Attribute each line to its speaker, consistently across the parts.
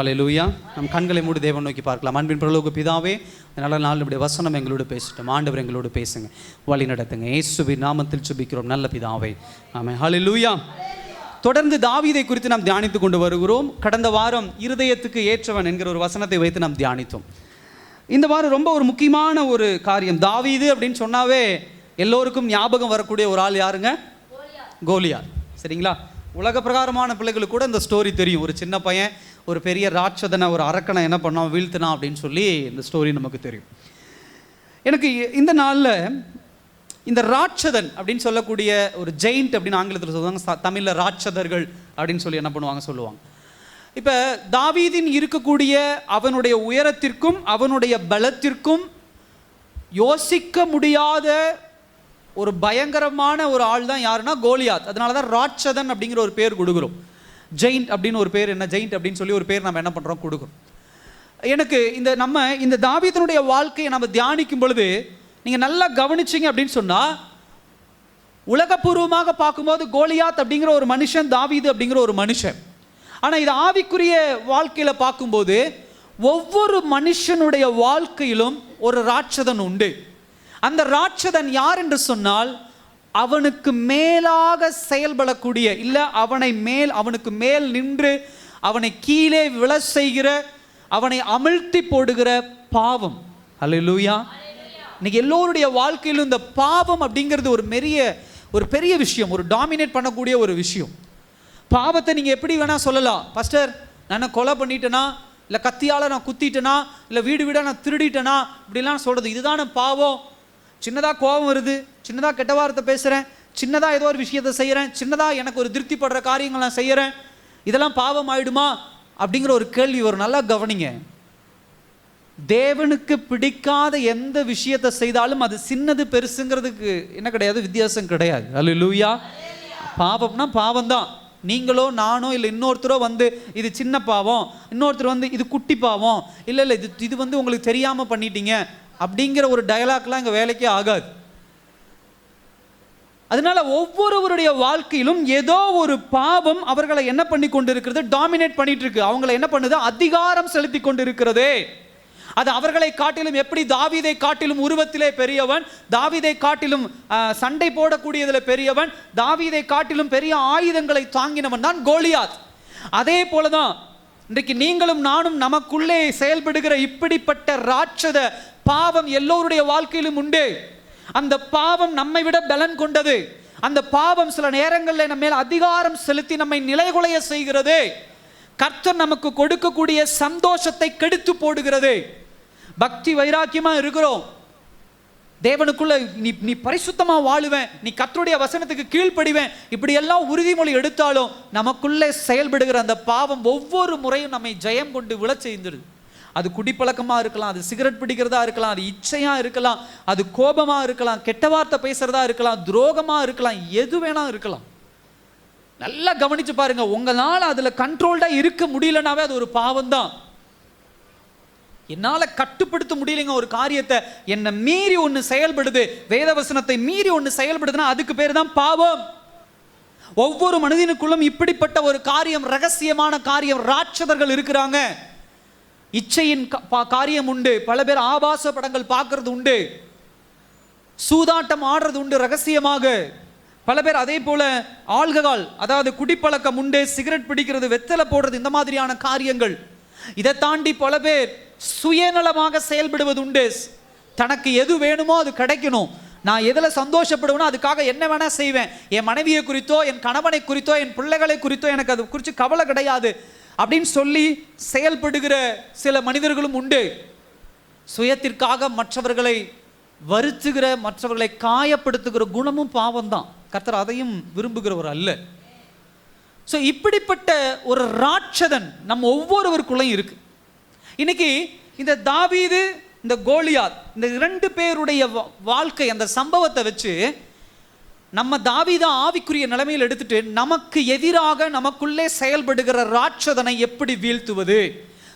Speaker 1: ஹல்லேலூயா. நம் கண்களை மூடி தேவன் நோக்கி பார்க்கலாம். அன்பின் பரலோக பிதாவே, நல்ல நாள் இப்படி வசனம் எங்களோடு பேசட்டும். ஆண்டவர் எங்களோடு பேசுங்க, வழி நடத்துங்க. இயேசுவின் நாமத்தில் ஜெபிக்கிறோம் நல்ல பிதாவே, ஆமென். ஹல்லேலூயா. தொடர்ந்து தாவீதை குறித்து நாம் தியானித்து கொண்டு வருகிறோம். கடந்த வாரம் இருதயத்துக்கு ஏற்றவன் என்கிற ஒரு வசனத்தை வைத்து நாம் தியானித்தோம். இந்த வாரம் ரொம்ப ஒரு முக்கியமான ஒரு காரியம். தாவீது அப்படின்னு சொன்னாவே எல்லோருக்கும் ஞாபகம் வரக்கூடிய ஒரு ஆள் யாருங்க? கோலியாத். சரிங்களா? உலக பிரகாரமான பிள்ளைகளுக்கு கூட இந்த ஸ்டோரி தெரியும். ஒரு சின்ன பையன் ஒரு பெரிய ராட்சதனை, ஒரு அரக்கனை என்ன பண்ணான், வீழ்த்தினான் அப்படின்னு சொல்லி இந்த ஸ்டோரி நமக்கு தெரியும். எனக்கு இந்த நாளில் இந்த ராட்சதன் அப்படின்னு சொல்லக்கூடிய ஒரு ஜெயிண்ட் அப்படின்னு ஆங்கிலத்தில் சொல்லுவாங்க, தமிழில் ராட்சதர்கள் அப்படின்னு சொல்லி என்ன பண்ணுவாங்க சொல்லுவாங்க. இப்போ தாவீதின் இருக்கக்கூடிய அவனுடைய உயரத்திற்கும் அவனுடைய பலத்திற்கும் யோசிக்க முடியாத ஒரு பயங்கரமான ஒரு ஆள் தான் யாருன்னா கோலியாத். அதனால தான் ராட்சதன் அப்படிங்கிற ஒரு பேர் கொடுக்குறோம். ஜெயிண்ட் அப்படின்னு ஒரு பேர், என்ன ஜெயிண்ட் அப்படின்னு சொல்லி ஒரு பேர் நம்ம என்ன பண்ணுறோம், கொடுக்குறோம். எனக்கு இந்த தாவீதினுடைய வாழ்க்கையை நம்ம தியானிக்கும் பொழுது நீங்கள் நல்லா கவனிச்சிங்க அப்படின்னு சொன்னால், உலகப்பூர்வமாக பார்க்கும்போது கோலியாத் அப்படிங்கிற ஒரு மனுஷன், தாவீது அப்படிங்கிற ஒரு மனுஷன். ஆனால் இது ஆவிக்குரிய வாழ்க்கையில் பார்க்கும்போது ஒவ்வொரு மனுஷனுடைய வாழ்க்கையிலும் ஒரு ராட்சதன் உண்டு. அந்த ராட்சதன் யார் என்று சொன்னால், அவனுக்கு மேலாக செயல்படக்கூடிய, இல்லை அவனுக்கு மேல் நின்று அவனை கீழே விழ செய்கிற, அவனை அமிழ்த்தி போடுகிற பாவம். ஹல்லேலூயா. இன்னைக்கு எல்லோருடைய வாழ்க்கையிலும் இந்த பாவம் அப்படிங்கிறது ஒரு பெரிய விஷயம், ஒரு டாமினேட் பண்ணக்கூடிய ஒரு விஷயம். பாவத்தை நீங்கள் எப்படி வேணால் சொல்லலாம். பாஸ்டர், நான் கொலை பண்ணிட்டேனா, இல்லை கத்தியால் நான் குத்திட்டேனா, இல்லை வீடு வீடாக நான் திருடிட்டேனா, இப்படிலாம் சொல்கிறது இதுதான பாவம். சின்னதாக கோபம் வருது, சின்னதாக கெட்ட வார்த்தை பேசுகிறேன், சின்னதாக ஏதோ ஒரு விஷயத்தை செய்கிறேன், சின்னதாக எனக்கு ஒரு திருப்திப்படுற காரியங்கள் நான் செய்கிறேன், இதெல்லாம் பாவம் ஆயிடுமா அப்படிங்கிற ஒரு கேள்வி வரும். நல்லா கவனிங்க. தேவனுக்கு பிடிக்காத எந்த விஷயத்தை செய்தாலும் அது சின்னது பெருசுங்கிறதுக்கு என்ன கிடையாது, வித்தியாசம் கிடையாது. ஹல்லேலூயா. பாவம்னா பாவம் தான். நீங்களோ நானோ இல்லை இன்னொருத்தரோ இது சின்ன பாவம், இன்னொருத்தர் இது குட்டி பாவம், இல்லை இது உங்களுக்கு தெரியாமல் பண்ணிட்டீங்க அப்படிங்கிற ஒரு டயலாக்லாம் இங்கே வேலைக்கே ஆகாது. அதனால ஒவ்வொருவருடைய வாழ்க்கையிலும் ஏதோ ஒரு பாவம் அவர்களை என்ன பண்ணி கொண்டு இருக்கிறது, டாமினேட் பண்ணிட்டு இருக்கு. அவங்களை என்ன பண்ணுது, அதிகாரம் செலுத்தி கொண்டு இருக்கிறது. அது அவர்களை காட்டிலும், எப்படி தாவீதை காட்டிலும் உருவத்திலே பெரியவன், தாவீதை காட்டிலும் சண்டை போடக்கூடியதில் பெரியவன், தாவீதை காட்டிலும் பெரிய ஆயுதங்களை தாங்கினவன் தான் கோலியாத். அதே போலதான் இன்றைக்கு நீங்களும் நானும் நமக்குள்ளே செயல்படுகிற இப்படிப்பட்ட ராட்சத பாவம் எல்லோருடைய வாழ்க்கையிலும் உண்டு. அந்த பாவம் நம்மை விட பலன் கொண்டது. அந்த பாவம் சில நேரங்களில் நம்ம மேல் அதிகாரம் செலுத்தி நம்மை நிலைகுலைய செய்கிறது. கர்த்தர் நமக்கு கொடுக்கக்கூடிய சந்தோஷத்தை கெடுத்து போடுகிறது. பக்தி வைராக்கியமா இருக்கிறோம், தேவனுக்குள்ள நீ பரிசுத்தமா வாழுவேன், நீ கர்த்தருடைய வசனத்துக்கு கீழ்ப்படிவேன், இப்படி எல்லாம் உறுதிமொழி எடுத்தாலும் நமக்குள்ளே செயல்படுகிற அந்த பாவம் ஒவ்வொரு முறையும் நம்மை ஜெயம் கொண்டு விழ செய்துருது. அது குடிப்பழக்கமா இருக்கலாம், அது சிகரெட் பிடிக்கிறதா இருக்கலாம், அது இச்சையா இருக்கலாம், அது கோபமா இருக்கலாம், கெட்ட வார்த்தை பேசுறதா இருக்கலாம், துரோகமா இருக்கலாம், எது வேணா இருக்கலாம். நல்லா கவனிச்சு பாருங்க. உங்களால் அதுல கண்ட்ரோல்டா இருக்க முடியலனாவே அது ஒரு பாவம் தான். என்னால கட்டுப்படுத்த முடியலைங்க ஒரு காரியத்தை, என்னை மீறி ஒன்று செயல்படுது, வேதவசனத்தை மீறி ஒன்று செயல்படுதுன்னா அதுக்கு பேர் தான் பாவம். ஒவ்வொரு மனிதனுக்குள்ளும் இப்படிப்பட்ட ஒரு காரியம், ரகசியமான காரியம், ராட்சதர்கள் இருக்கிறாங்க. இச்சையின் காரியம் உண்டு. பல பேர் ஆபாச படங்கள் பார்க்கறது உண்டு, சூதாட்டம் ஆடுறது உண்டு ரகசியமாக. பல பேர் அதே போல ஆல்கஹால், அதாவது குடிப்பழக்கம் உண்டு, சிகரெட் பிடிக்கிறது, வெத்தலை போடுறது, இந்த மாதிரியான காரியங்கள். இதை தாண்டி பல பேர் சுயநலமாக செயல்படுவது உண்டு. தனக்கு எது வேணுமோ அது கிடைக்கணும், நான் எதில் சந்தோஷப்படுவேனோ அதுக்காக என்ன வேணா செய்வேன், என் மனைவியை குறித்தோ என் கணவனை குறித்தோ என் பிள்ளைகளை குறித்தோ எனக்கு அது குறித்து கவலை கிடையாது அப்படின்னு சொல்லி செயல்படுகிற சில மனிதர்களும் உண்டு. சுயத்திற்காக மற்றவர்களை வருத்துகிற, மற்றவர்களை காயப்படுத்துகிற குணமும் பாவம் தான். கர்த்தர் அதையும் விரும்புகிறவர் அல்ல. ஸோ இப்படிப்பட்ட ஒரு ராட்சதன் நம் ஒவ்வொருவருக்குள்ளையும் இருக்கு. இன்னைக்கு இந்த தாவீது, இந்த கோலியாத், இந்த 2 பேருடைய வாழ்க்கை, அந்த சம்பவத்தை வச்சு நம்ம தாவீதை ஆவிக்குரிய நிலைமையில் எடுத்துட்டு நமக்கு எதிராக நமக்குள்ளே செயல்படுகிற ராட்சதனை எப்படி வீழ்த்துவது,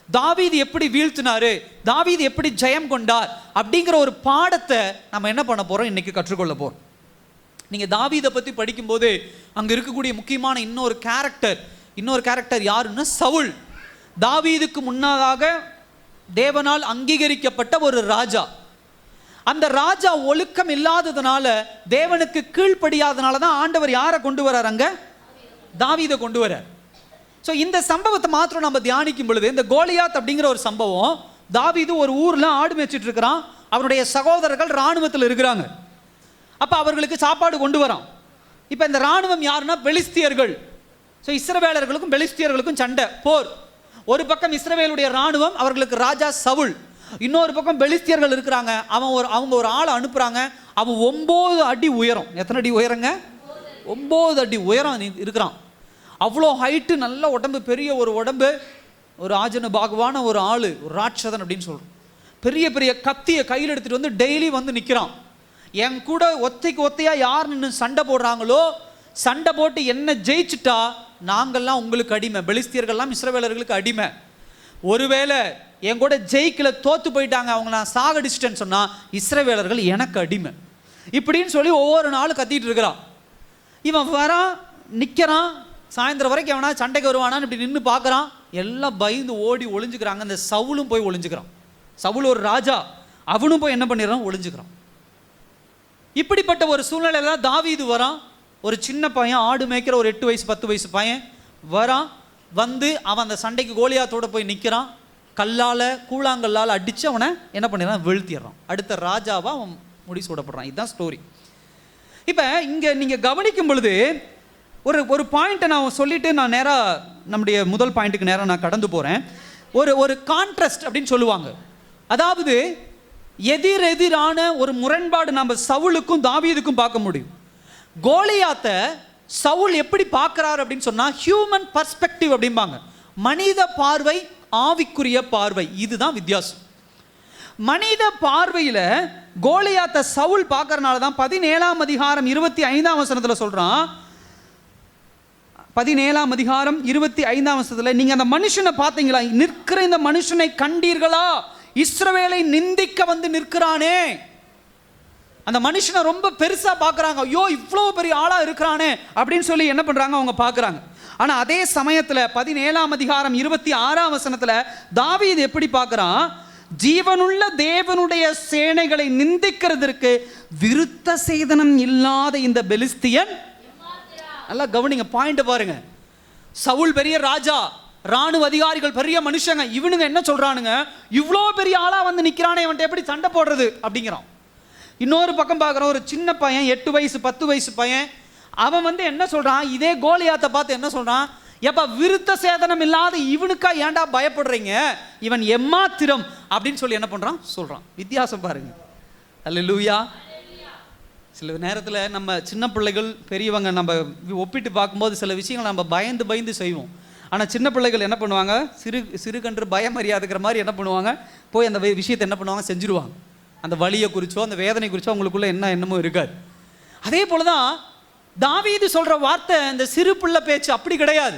Speaker 1: தாவீது எப்படி வீழ்த்தினாரு, தாவீது எப்படி ஜெயம் கொண்டார் அப்படிங்கிற ஒரு பாடத்தை நம்ம என்ன பண்ண போறோம், இன்னைக்கு கற்றுக்கொள்ள போறோம். நீங்கள் தாவீதை பற்றி படிக்கும்போது அங்கே இருக்கக்கூடிய முக்கியமான இன்னொரு கேரக்டர் யாருன்னா சவுல். தாவீதுக்கு முன்னதாக தேவனால் அங்கீகரிக்கப்பட்ட ஒரு ராஜா. அந்த ராஜா ஒழுக்கம் இல்லாததுனால, தேவனுக்கு கீழ்ப்படியாதனால தான் ஆண்டவர் யாரை கொண்டு வரார்? அங்க தாவீதை கொண்டு வரார். ஸோ இந்த சம்பவத்தை மாத்திரம் நம்ம தியானிக்கும் பொழுது, இந்த கோலியாத் அப்படிங்கிற ஒரு சம்பவம், தாவீது ஒரு ஊரில் ஆடு மேய்ச்சிட்டு இருக்கிறான். அவருடைய சகோதரர்கள் இராணுவத்தில் இருக்கிறாங்க. அப்போ அவர்களுக்கு சாப்பாடு கொண்டு வரான். இப்போ இந்த இராணுவம் யாருன்னா பெலிஸ்தியர்கள். ஸோ இஸ்ரவேலர்களுக்கும் பெலிஸ்தியர்களுக்கும் சண்டை, போர். ஒரு பக்கம் இஸ்ரவேலுடைய இராணுவம், அவர்களுக்கு ராஜா சவுல். இன்னொரு பக்கம் பெலிஸ்தியர்கள் இருக்கிறாங்க. அவங்க ஒரு ஆளை அனுப்புகிறாங்க. அவன் 9 அடி உயரம். எத்தனை அடி உயரங்க? 9 அடி உயரம் இருக்கிறான். அவ்வளோ ஹைட்டு, நல்ல உடம்பு, பெரிய ஒரு உடம்பு, ஒரு ஆஜன பாகுவான ஒரு ஆள், ஒரு ராட்சதன் அப்படின்னு சொல்கிறோம். பெரிய பெரிய கத்தியை கையில் எடுத்துகிட்டு வந்து டெய்லி வந்து நிற்கிறான். என் கூட ஒத்தைக்கு ஒத்தையாக யார் நின்று சண்டை போடுறாங்களோ, சண்டை போட்டு என்ன ஜெயிச்சுட்டா நாங்கள்லாம் உங்களுக்கு அடிமை, பெலிஸ்தியர்கள்லாம் இஸ்ரவேலர்களுக்கு அடிமை. ஒருவேளை என் கூட ஜெயிக்கல, தோற்று போயிட்டாங்க, அவங்க நான் சாகடிச்சிட்டேன்னு சொன்னால் இஸ்ரவேலர்கள் எனக்கு அடிமை, இப்படின்னு சொல்லி ஒவ்வொரு நாளும் கத்திட்டு இருக்கிறான். இவன் வரான், நிற்கிறான். சாயந்தரம் வரைக்கும் எவனா சண்டைக்கு வருவானான்னு இப்படி நின்று பார்க்குறான். எல்லாம் பயந்து ஓடி ஒளிஞ்சுக்கிறாங்க. இந்த சவுலும் போய் ஒளிஞ்சுக்கிறான். சவுல் ஒரு ராஜா, அவனும் போய் என்ன பண்ணிடுறான்? ஒளிஞ்சுக்கிறான். இப்படிப்பட்ட ஒரு சூழ்நிலையில தான் தாவீது வரான். ஒரு சின்ன பையன், ஆடு மேய்க்கிற ஒரு 8 வயசு 10 வயசு பையன் வரான். வந்து அவன் அந்த சண்டைக்கு கோலியாத்தோடு போய் நிற்கிறான். கல்லால், கூழாங்கல்லால் அடித்து அவனை என்ன பண்ணிடுறான்? வீழ்த்திடுறான். அடுத்த ராஜாவாக அவன் முடிசூடப்படுறான். இதுதான் ஸ்டோரி. இப்போ இங்கே நீங்கள் கவனிக்கும் பொழுது ஒரு பாயிண்ட்டை நான் சொல்லிவிட்டு நான் நேராக நம்முடைய முதல் பாயிண்ட்டுக்கு நேராக நான் கடந்து போகிறேன். ஒரு கான்ட்ராஸ்ட் அப்படின்னு சொல்லுவாங்க. அதாவது எதிரெதிரான ஒரு முரண்பாடு நம்ம சவுலுக்கும் தாவீதுக்கும் பார்க்க முடியும். கோலியாத்தை சவுல் எப்படி பார்க்குறாரு அப்படின்னு சொன்னால், ஹியூமன் பர்ஸ்பெக்டிவ் அப்படிம்பாங்க. மனித பார்வை, ஆவிக்குரிய பார்வை, இதுதான் வித்தியாசம். மனித பார்வையில் கோலியாத்தை சவுல் பார்க்கறனால தான் 17ஆம் அதிகாரம் 25ஆம் வசனத்தில் சொல்கிறான். 17ஆம் அதிகாரம் 25ஆம் வசனத்தில், நீங்கள் அந்த மனுஷனை பார்த்தீங்களா? நிற்கிற இந்த மனுஷனை கண்டீர்களா? இஸ்ரவேலை நிந்திக்க வந்து நிற்கிறானே. அந்த மனுஷனை ரொம்ப பெருசாக பார்க்குறாங்க. ஐயோ, இவ்வளோ பெரிய ஆளாக இருக்கிறானே அப்படின்னு சொல்லி என்ன பண்ணுறாங்க? அவங்க பார்க்குறாங்க. ஆனால் அதே சமயத்தில் 17ஆம் அதிகாரம் 26ஆம் வசனத்தில் தாவீது எப்படி பார்க்குறான்? ஜீவனுள்ள தேவனுடைய சேனைகளை நிந்திக்கிறதற்கு விருத்த சேதனம் இல்லாத இந்த பெலிஸ்தியன். நல்லா கவனிங்க, பாயிண்ட் பாருங்க. சவுல் பெரிய ராஜா, ராணுவ அதிகாரிகள் பெரிய மனுஷங்க, இவனுங்க என்ன சொல்றானுங்க? இவ்வளோ பெரிய ஆளா வந்து நிற்கிறானே, இவன்ட்ட எப்படி சண்டை போடுறது அப்படிங்கிறான். இன்னொரு பக்கம் பார்க்குறோம், ஒரு சின்ன பையன், 8 வயசு 10 வயசு பையன், அவன் வந்து என்ன சொல்றான்? இதே கோலியாத்தை பார்த்து என்ன சொல்றான்? எப்ப விருத்த சேதனம் இல்லாத இவனுக்கா ஏன்டா பயப்படுறீங்க? இவன் எம்மாத்திரம் அப்படின்னு சொல்லி என்ன பண்றான்? சொல்றான். வித்தியாசம் பாருங்க. அல்லேலூயா. சில நேரத்தில் நம்ம சின்ன பிள்ளைகள் பெரியவங்க நம்ம ஒப்பிட்டு பார்க்கும்போது சில விஷயங்கள் நம்ம பயந்து செய்வோம். ஆனால் சின்ன பிள்ளைகள் என்ன பண்ணுவாங்க? சிறு கன்று பயம் அறியாதுக்கிற மாதிரி என்ன பண்ணுவாங்க? போய் அந்த விஷயத்தை என்ன பண்ணுவாங்க? செஞ்சுருவாங்க. அந்த வலியை குறிச்சோ அந்த வேதனை குறிச்சோ அவங்களுக்குள்ள என்னமோ இருக்காது. அதே போல தான் தாவீது சொல்கிற வார்த்தை இந்த சிறு பிள்ளை பேச்சு அப்படி கிடையாது.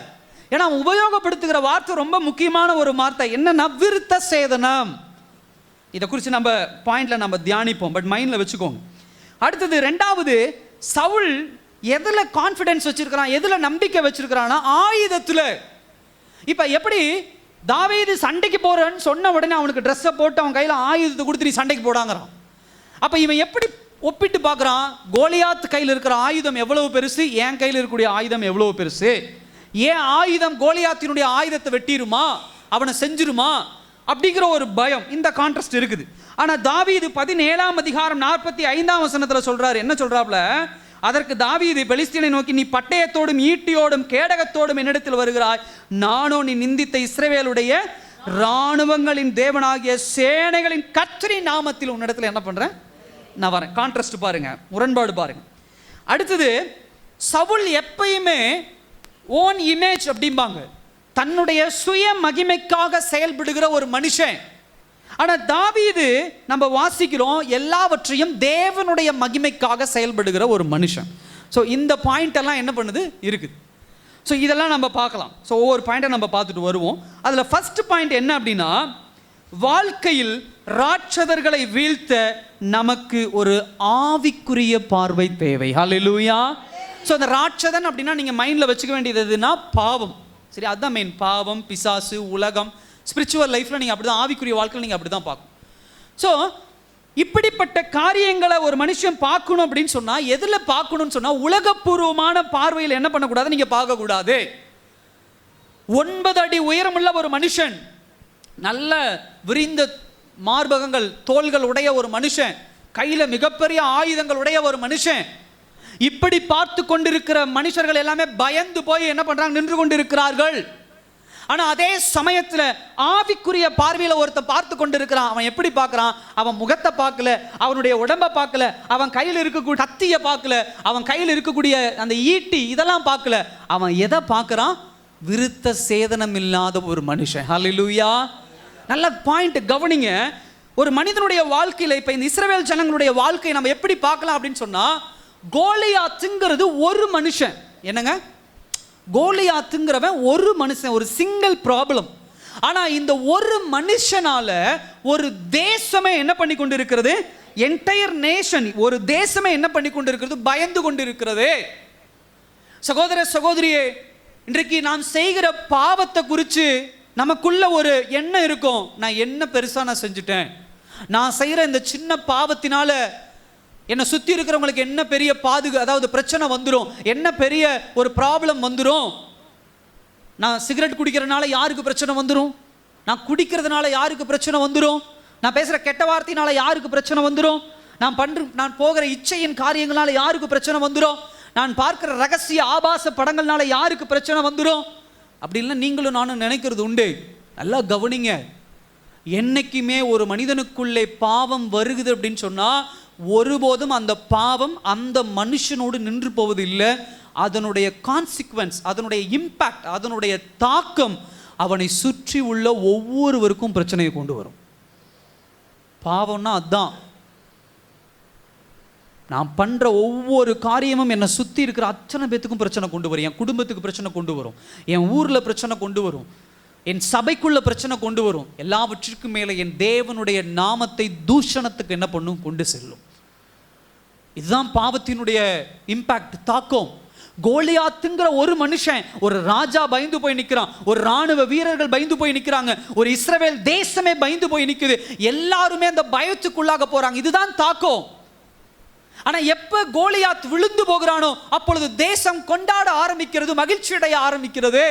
Speaker 1: ஏன்னா அவன் உபயோகப்படுத்துகிற வார்த்தை ரொம்ப முக்கியமான ஒரு வார்த்தை. என்னன்னா விருத்த சேதனம். இதை குறித்து நம்ம பாயிண்டில் நம்ம தியானிப்போம், பட் மைண்டில் வச்சுக்கோங்க. அடுத்தது, ரெண்டாவது, சவுல் எதில் கான்ஃபிடென்ஸ் வச்சிருக்கிறான், எதில் நம்பிக்கை வச்சிருக்கிறான்னா ஆயுதத்தில். இப்போ எப்படி தாவீது சண்டைக்கு போகிறேன்னு சொன்ன உடனே அவனுக்கு ட்ரெஸ்ஸை போட்டு அவன் கையில் ஆயுதத்தை கொடுத்து நீ சண்டைக்கு போடாங்கிறான். அப்போ இவன் எப்படி ஒப்பிட்டு பார்க்குறான்? கோலியாத் கையில் இருக்கிற ஆயுதம் எவ்வளவு பெருசு, என் கையில் இருக்கக்கூடிய ஆயுதம் எவ்வளவு பெருசு? ஏன் ஆயுதம் கோலியாத்தினுடைய ஆயுதத்தை வெட்டிருமா, அவனை செஞ்சிருமா அப்படிங்கிற ஒரு பயம், இந்த கான்ட்ராஸ்ட் இருக்குது. ஆனால் தாவீது 17ஆம் அதிகாரம் 45ஆம் வசனத்தில் சொல்றாரு. என்ன சொல்றாப்ல? அதற்கு தாவீது பெலிஸ்தீனை நோக்கி, நீ பட்டயத்தோடும் ஈட்டியோடும் கேடகத்தோடும் என்னிடத்தில் வருகிறாய், நானோ நீ நிந்தித்த இஸ்ரவேலுடைய இராணுவங்களின் தேவனாகிய சேனைகளின் கர்த்தரின் நாமத்தில் உன்னிடத்தில் என்ன பண்றேன்? நான் வரேன். கான்ட்ராஸ்ட் பாருங்க, முரண்பாடு பாருங்க. அடுத்தது, சவுல் எப்பயுமே ஓன் இமேஜ் அப்படிம்பாங்க, தன்னுடைய சுய மகிமைக்காக செயல்படுகிற ஒரு மனுஷன். ஆனால் தாவீது நம்ம வாசிக்கிறோம் எல்லாவற்றையும் தேவனுடைய மகிமைக்காக செயல்படுகிற ஒரு மனுஷன். ஸோ இந்த பாயிண்ட் எல்லாம் என்ன பண்ணுது இருக்குது. ஸோ இதெல்லாம் நம்ம பார்க்கலாம். ஸோ ஒவ்வொரு பாயிண்ட்டை நம்ம பார்த்துட்டு வருவோம். அதில் ஃபர்ஸ்ட் பாயிண்ட் என்ன அப்படின்னா, வாழ்க்கையில் ராட்சதர்களை வீழ்த்த நமக்கு ஒரு ஆவிக்குரிய பார்வை தேவை. ஹல்லேலூயா. ஸோ அந்த ராட்சதன் அப்படின்னா நீங்கள் மைண்டில் வச்சுக்க வேண்டியது எதுனா பாவம். சரி, அதுதான் மெயின். பாவம், பிசாசு, உலகம், ஸ்பிரிச்சுவல் லைஃப்பில் நீங்கள் அப்படி தான், ஆவிக்குரிய வாழ்க்கையில் நீங்கள் அப்படி தான் பார்க்கணும். ஸோ இப்படிப்பட்ட காரியங்களை ஒரு மனுஷன் பார்க்கணும் அப்படின்னு சொன்னால் எதில் பார்க்கணும்னு சொன்னால் உலகப்பூர்வமான பார்வையில் என்ன பண்ணக்கூடாது, நீங்கள் பார்க்கக்கூடாது. 9 அடி உயரமுள்ள ஒரு மனுஷன், நல்ல விரிந்த மார்பகங்கள், தோள்கள் உடைய ஒரு மனுஷன், கையில் மிகப்பெரிய ஆயுதங்கள் உடைய ஒரு மனுஷன், இப்படி பார்த்து கொண்டிருக்கிற மனுஷர்கள் எல்லாமே பயந்து போய் என்ன பண்றாங்க, நின்று கொண்டிருக்கிறார்கள். ஆனா அதே சமயத்தில் ஆவிக்குரிய பார்வையில் ஒருத்தன் பார்த்து கொண்டிருக்கிறான். அவன் எப்படி பார்க்கறான்? அவன் முகத்தை பார்க்கல, அவனுடைய உடம்பை பார்க்கல, அவன் கையில் இருக்கக்கூடிய கத்தியை பார்க்கல, அவன் கையில் இருக்கக்கூடிய அந்த ஈட்டி இதெல்லாம் பார்க்கல. அவன் எதை பார்க்கறான்? விருத்த சேதனம் இல்லாத ஒரு மனுஷன். ஹல்லேலூயா. நல்ல பாயிண்ட் கவனிங்க. ஒரு மனிதனுடைய வாழ்க்கையில இப்ப இந்த இஸ்ரவேல் ஜனங்களுடைய வாழ்க்கையை நம்ம எப்படி பார்க்கலாம் அப்படின்னு சொன்னா, கோலியாத்துங்கிறது ஒரு மனுஷன். என்னங்க, கோலியாத்துங்கிறவன் ஒரு மனுஷன், ஒரு சிங்கிள் ப்ராப்ளம். ஆனா இந்த ஒரு மனுஷனால ஒரு தேசமே என்ன பண்ணி கொண்டு இருக்கிறது, என்டையர் நேஷன், ஒரு தேசமே என்ன பண்ணி கொண்டு இருக்கிறது, பயந்து கொண்டு இருக்கிறது. சகோதர சகோதரியே, இன்றைக்கு நாம் செய்கிற பாவத்தை குறித்து நமக்குள்ள ஒரு எண்ணம் இருக்கும். நான் என்ன பெருசா நான் செஞ்சுட்டேன், நான் செய்கிற இந்த சின்ன பாவத்தினால என்னை சுற்றி இருக்கிறவங்களுக்கு என்ன பெரிய அதாவது பிரச்சனை வந்துடும், என்ன பெரிய ஒரு ப்ராப்ளம் வந்துடும். நான் சிகரெட் குடிக்கிறதுனால யாருக்கு பிரச்சனை வந்துடும், நான் குடிக்கிறதுனால யாருக்கு பிரச்சனை வந்துடும், நான் பேசுகிற கெட்ட வார்த்தையினால யாருக்கு பிரச்சனை வந்துடும், நான் போகிற இச்சையின் காரியங்களால யாருக்கு பிரச்சனை வந்துடும், நான் பார்க்கிற ரகசிய ஆபாச படங்கள்னால யாருக்கு பிரச்சனை வந்துடும். அப்படி இல்லை நீங்களும் நானும் நினைக்கிறது உண்டு. நல்லா கவனிங்க. என்னைக்குமே ஒரு மனிதனுக்குள்ளே பாவம் வருகுது அப்படின்னு சொன்னா ஒருபோதும் அந்த பாவம் அந்த மனுஷனோடு நின்று போவது இல்லை. அதனுடைய கான்சிக்வன்ஸ், அதனுடைய இம்பாக்ட், அதனுடைய தாக்கம் அவனை சுற்றி உள்ள ஒவ்வொருவருக்கும் பிரச்சனையை கொண்டு வரும். பாவம்னா அதுதான். நான் பண்ற ஒவ்வொரு காரியமும் என்னை சுற்றி இருக்கிற அத்தனை பேத்துக்கும் பிரச்சனை கொண்டு வரும். என் குடும்பத்துக்கு பிரச்சனை கொண்டு வரும், என் ஊர்ல பிரச்சனை கொண்டு வரும், என் சபைக்குள்ள பிரச்சனை கொண்டு வரும். எல்லாவற்றிற்கும் மேலே என் தேவனுடைய நாமத்தை தூஷணத்துக்கு என்ன பண்ணும், கொண்டு செல்லும். இதுதான் பாவத்தினுடைய இம்பாக்ட், தாக்கம். கோலியாத்துங்கிற ஒரு மனுஷன், ஒரு ராஜா பயந்து போய் நிற்கிறான், ஒரு ராணுவ வீரர்கள் பயந்து போய் நிற்கிறாங்க, ஒரு இஸ்ரவேல் தேசமே பயந்து போய் நிற்குது. எல்லாருமே அந்த பயத்துக்குள்ளாக போறாங்க. இதுதான் தாக்கம். ஆனா எப்ப கோலியாத் விழுந்து போகிறானோ அப்பொழுது தேசம் கொண்டாட ஆரம்பிக்கிறது, மகிழ்ச்சி அடைய ஆரம்பிக்கிறது.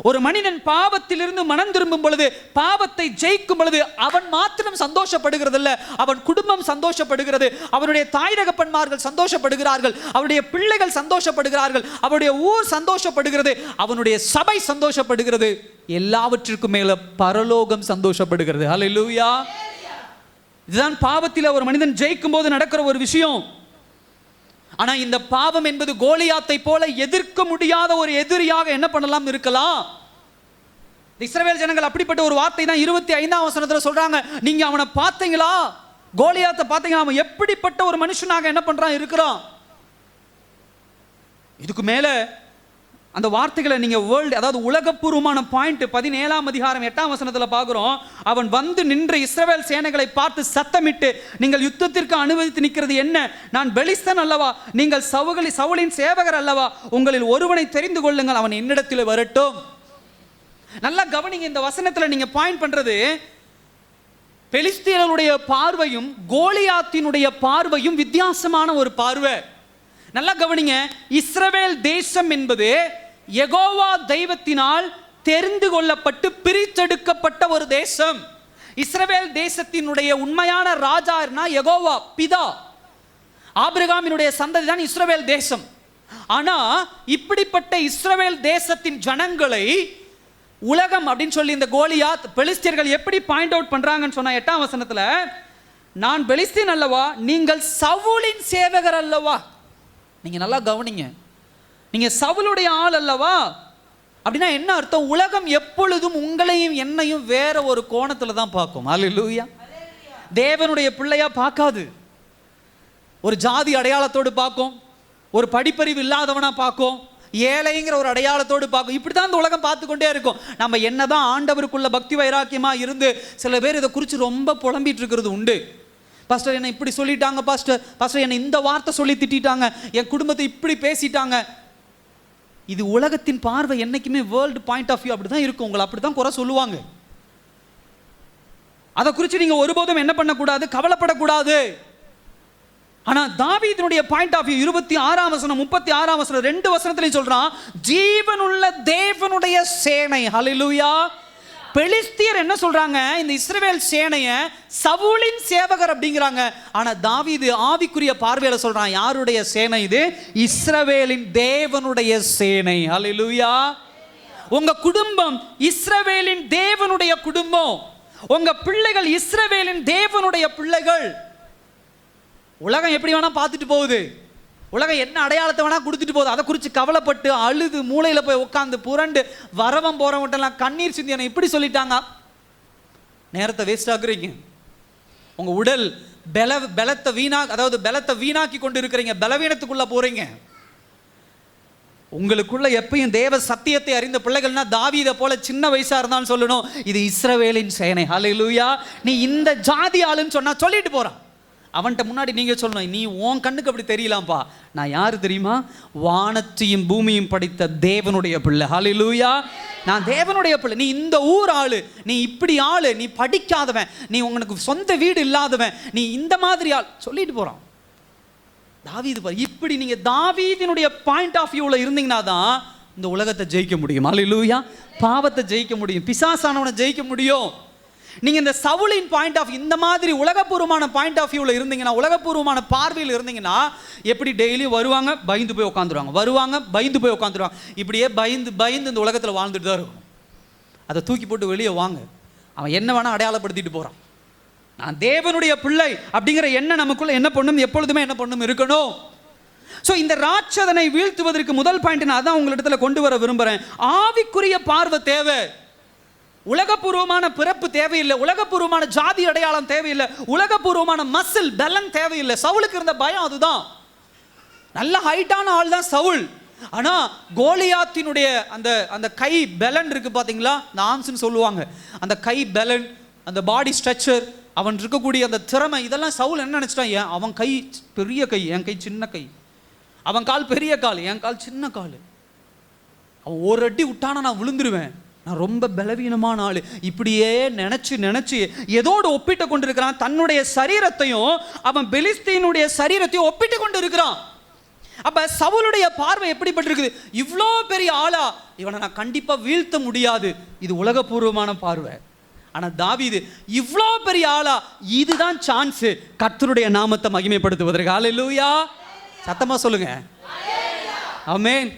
Speaker 1: ஒரு மனிதன் பாவத்திலிருந்து மனம் திரும்பும் பொழுது, பாவத்தை ஜெயிக்கும் பொழுது அவன் மாத்திரம் சந்தோஷப்படுகிறது இல்ல, அவன் குடும்பம் சந்தோஷப்படுகிறது, அவனுடைய தாய் தகப்பன்மார்கள் சந்தோஷப்படுகிறார்கள், அவனுடைய பிள்ளைகள் சந்தோஷப்படுகிறார்கள், அவனுடைய ஊர் சந்தோஷப்படுகிறது, அவனுடைய சபை சந்தோஷப்படுகிறது, எல்லாவற்றிற்கும் மேல பரலோகம் சந்தோஷப்படுகிறது. ஹல்லேலூயா. இதுதான் பாவத்தில் ஒரு மனிதன் ஜெயிக்கும் போது நடக்கிற ஒரு விஷயம். ஆனா இந்த பாவம் என்பது கோலியாத்தை போல எதிர்க்க முடியாத ஒரு எதிரியாக என்ன பண்ணலாம், இருக்கலாம். இஸ்ரவேல் ஜனங்கள் அப்படிப்பட்ட ஒரு வார்த்தை தான் 25ஆம் வசனத்துல சொல்றாங்க. நீங்க அவனை பார்த்தீங்களா, கோலியாத்தை பார்த்தீங்களா, அவன் எப்படிப்பட்ட ஒரு மனுஷனாக என்ன பண்றான், இருக்கிறான். இதுக்கு மேல அந்த வார்த்தைகளை நீங்க வேர்ல்டு, அதாவது உலகப்பூர்வமான பாயிண்ட் 17ஆம் அதிகாரம் 8ஆம் வசனத்துல பார்க்கிறோம். அவன் வந்து நின்று இஸ்ரவேல் சேனைகளை பார்த்து சத்தமிட்டு, நீங்கள் யுத்தத்திற்கு அனுமதித்து நிற்கிறது என்ன? நான் பெலிஸ்தன் அல்லவா? நீங்கள் சவுலின் சேவகர் அல்லவா? உங்களில் ஒருவனை தெரிந்து கொள்ளுங்கள், அவன் என்னிடத்தில் வரட்டும். நல்லா கவனிங்க. இந்த வசனத்துல நீங்க பாயிண்ட் பண்றது பெலிஸ்தீனருடைய பார்வையும் கோலியாத்தினுடைய பார்வையும் வித்தியாசமான ஒரு பார்வை. நல்லா கவனிங்க. இஸ்ரவேல் தேசம் என்பது யெகோவா தெய்வத்தினால் தெரிந்து கொள்ளப்பட்டு பிரித்தெடுக்கப்பட்ட ஒரு தேசம். இஸ்ரவேல் தேசத்தினுடைய உண்மையான ராஜானா யெகோவா பிதா, ஆபிரகாமினுடைய சந்ததி தான் இஸ்ரவேல் தேசம். ஆனா இப்படிப்பட்ட இஸ்ரவேல் தேசத்தின் ஜனங்களை உலகம் அப்படின்னு சொல்லி இந்த கோலியாத் பெலிஸ்தியர்கள் எப்படி பாயிண்ட் அவுட் பண்றாங்கன்னு சொன்னா 8ஆம் வசனத்துல, நான் பெலிஸ்தீன் அல்லவா, நீங்கள் சவுலின் சேவகர் அல்லவா. நீங்க நல்லா கவனிங்க. நீங்க சவுலுடைய ஆள் அல்லவா அப்படின்னா என்ன அர்த்தம்? உலகம் எப்பொழுதும் உங்களையும் என்னையும் வேற ஒரு கோணத்துல தான் பார்க்கும். ஹல்லேலூயா. தேவனுடைய பிள்ளையா பார்க்காது. ஒரு ஜாதி அடையாளத்தோடு பார்க்கும், ஒரு படிப்பறிவு இல்லாதவனா பார்க்கும், ஏழைங்கிற ஒரு அடையாளத்தோடு பார்க்கும். இப்படிதான் இந்த உலகம் பார்த்து கொண்டே இருக்கும். நம்ம என்னதான் ஆண்டவருக்குள்ள பக்தி வைராக்கியமா இருந்து சில பேர் இதை குறித்து ரொம்ப புலம்பிட்டு இருக்கிறது உண்டு. பாஸ்டர் என்னை இப்படி சொல்லிட்டாங்க, பாஸ்டர் என்னை இந்த வார்த்தை சொல்லி திட்டாங்க, என் குடும்பத்தை இப்படி பேசிட்டாங்க. இது உலகத்தின் பார்வை என்னைக்குமே வேர்ல்டு பாயிண்ட் ஆஃப் வியூ அப்படி தான் இருக்கும். உங்களை அப்படி தான் குறை சொல்லுவாங்க. அதை குறித்து நீங்கள் ஒருபோதும் என்ன பண்ணக்கூடாது, கவலைப்படக்கூடாது. ஆனால் தாவீதினுடைய பாயிண்ட் ஆஃப் வியூ 26ஆம் வசனம் 36ஆம் வசனம் 2 வசனத்திலையும் சொல்றான், ஜீவனுள்ள தேவனுடைய சேனை. ஹல்லேலூயா. பெலிஸ்தியர் என்ன சொல்றாங்க, இந்த இஸ்ரவேல் சேனைய சவுலின் சேவகர் அப்படிங்கிறாங்க. ஆனா தாவீது ஆவிக்குரிய பார்வையில சொல்றான், யாருடைய சேனை இது? இஸ்ரவேலின் தேவனுடைய சேனை. ஹல்லேலூயா. உங்க குடும்பம் இஸ்ரவேலின் தேவனுடைய குடும்பம். உங்க பிள்ளைகள் இஸ்ரவேலின் தேவனுடைய பிள்ளைகள். உலகம் எப்படி வேணா பார்த்துட்டு போகுது, உலகம் என்ன அடையாளத்தை வேணா கொடுத்துட்டு போகுது. அதை குறித்து கவலைப்பட்டு அழுது மூளையில போய் உட்காந்து புரண்டு வரவன் போறவன்ட்டெல்லாம் கண்ணீர் சிந்தி என்னை இப்படி சொல்லிட்டாங்க, நேரத்தை வேஸ்ட் ஆக்குறீங்க. உங்க உடல் பலத்தை பலத்தை வீணாக்கி கொண்டு இருக்கிறீங்க, பலவீனத்துக்குள்ள போறீங்க. உங்களுக்குள்ள எப்பயும் தேவ சத்தியத்தை அறிந்த பிள்ளைகள்னா தாவீதை போல சின்ன வயசா இருந்தாலும் சொல்லணும், இது இஸ்ரவேலின் சேனை. ஹல்லேலூயா. நீ இந்த ஜாதி ஆளுன்னு சொன்னா சொல்லிட்டு போறான். அவன்கிட்ட முன்னாடி நீங்கள் சொல்லணும், நீ உன் கண்ணுக்கு அப்படி தெரியலாம்ப்பா, நான் யார் தெரியுமா? வானத்தையும் பூமியும் படைத்த தேவனுடைய பிள்ளை. ஹல்லேலூயா. நான் தேவனுடைய பிள்ளை. நீ இந்த ஊர் ஆளு, நீ இப்படி ஆளு, நீ படிக்காதவன், நீ உனக்கு சொந்த வீடு இல்லாதவன், நீ இந்த மாதிரி ஆள் சொல்லிட்டு போகிறான். தாவீது பாரு, இப்படி நீங்கள் தாவீதினுடைய பாயிண்ட் ஆஃப் வியூவில் இருந்தீங்கன்னா தான் இந்த உலகத்தை ஜெயிக்க முடியும். ஹல்லேலூயா. பாவத்தை ஜெயிக்க முடியும், பிசாசானவனை ஜெயிக்க முடியும். நீங்கள் இந்த சவுலின் பாயிண்ட் ஆஃப் இந்த மாதிரி உலகப்பூர்வமான பாயிண்ட் ஆஃப் வியூவில் இருந்தீங்கன்னா, உலகப்பூர்வமான பார்வையில் இருந்தீங்கன்னா, எப்படி டெய்லி வருவாங்க, பயந்து போய் உட்காந்துருவாங்க, வருவாங்க, பயந்து போய் உட்காந்துருவாங்க. இப்படியே பயந்து பயந்து இந்த உலகத்தில் வாழ்ந்துட்டு தான் இருக்கும். அதை தூக்கி போட்டு வெளியே வாங்க. அவன் என்ன வேணால் அடையாளப்படுத்திட்டு போகிறான். நான் தேவனுடைய பிள்ளை அப்படிங்கிற எண்ணம் நமக்குள்ள என்ன பண்ணும், எப்பொழுதுமே என்ன பண்ணும் இருக்கணும். ஸோ இந்த ராட்சதனை வீழ்த்துவதற்கு முதல் பாயிண்ட் நான் அதான் உங்களிடத்துல கொண்டு வர விரும்புகிறேன். ஆவிக்குரிய பார்வை தேவை. உலகப்பூர்வமான பிறப்பு தேவையில்லை, உலகப்பூர்வமான ஜாதி அடையாளம் தேவையில்லை, உலகப்பூர்வமான மசில் பலன் தேவையில்லை. சவுலுக்கு இருந்த பயம் அதுதான். நல்ல ஹைட்டான ஆள் தான் சவுல். ஆனால் கோலியாத்தினுடைய அந்த அந்த கை பலன் இருக்கு பார்த்தீங்களா, இந்த ஆம்ஸ்ன்னு சொல்லுவாங்க, அந்த கை பலன், அந்த பாடி ஸ்ட்ரக்சர், அவன் இருக்கக்கூடிய அந்த திறமை, இதெல்லாம் சவுல் என்ன நினச்சிட்டான், ஏன் அவன் கை பெரிய கை, என் கை சின்ன கை, அவன் கால் பெரிய கால், என் கால் சின்ன கால், அவன் ஒரு அடி விட்டானா நான் விழுந்துருவேன், நான் ரொம்ப பலவீனமான ஆள், இப்படியே நினச்சி நினச்சி எதோடு ஒப்பிட்டு கொண்டு இருக்கிறான், தன்னுடைய சரீரத்தையும் அவன் பெலிஸ்தீனுடைய சரீரத்தையும் ஒப்பிட்டு கொண்டு இருக்கிறான். அப்போ சவுலுடைய பார்வை எப்படிப்பட்டிருக்குது, இவ்வளோ பெரிய ஆளா, இவனை நான் கண்டிப்பாக வீழ்த்த முடியாது, இது உலகப்பூர்வமான பார்வை. ஆனால் தாவீது இவ்வளோ பெரிய ஆளா, இதுதான் சான்ஸு கர்த்தருடைய நாமத்தை மகிமைப்படுத்துவதற்கு. ஹல்லேலூயா. சத்தமாக சொல்லுங்க ஆமென்.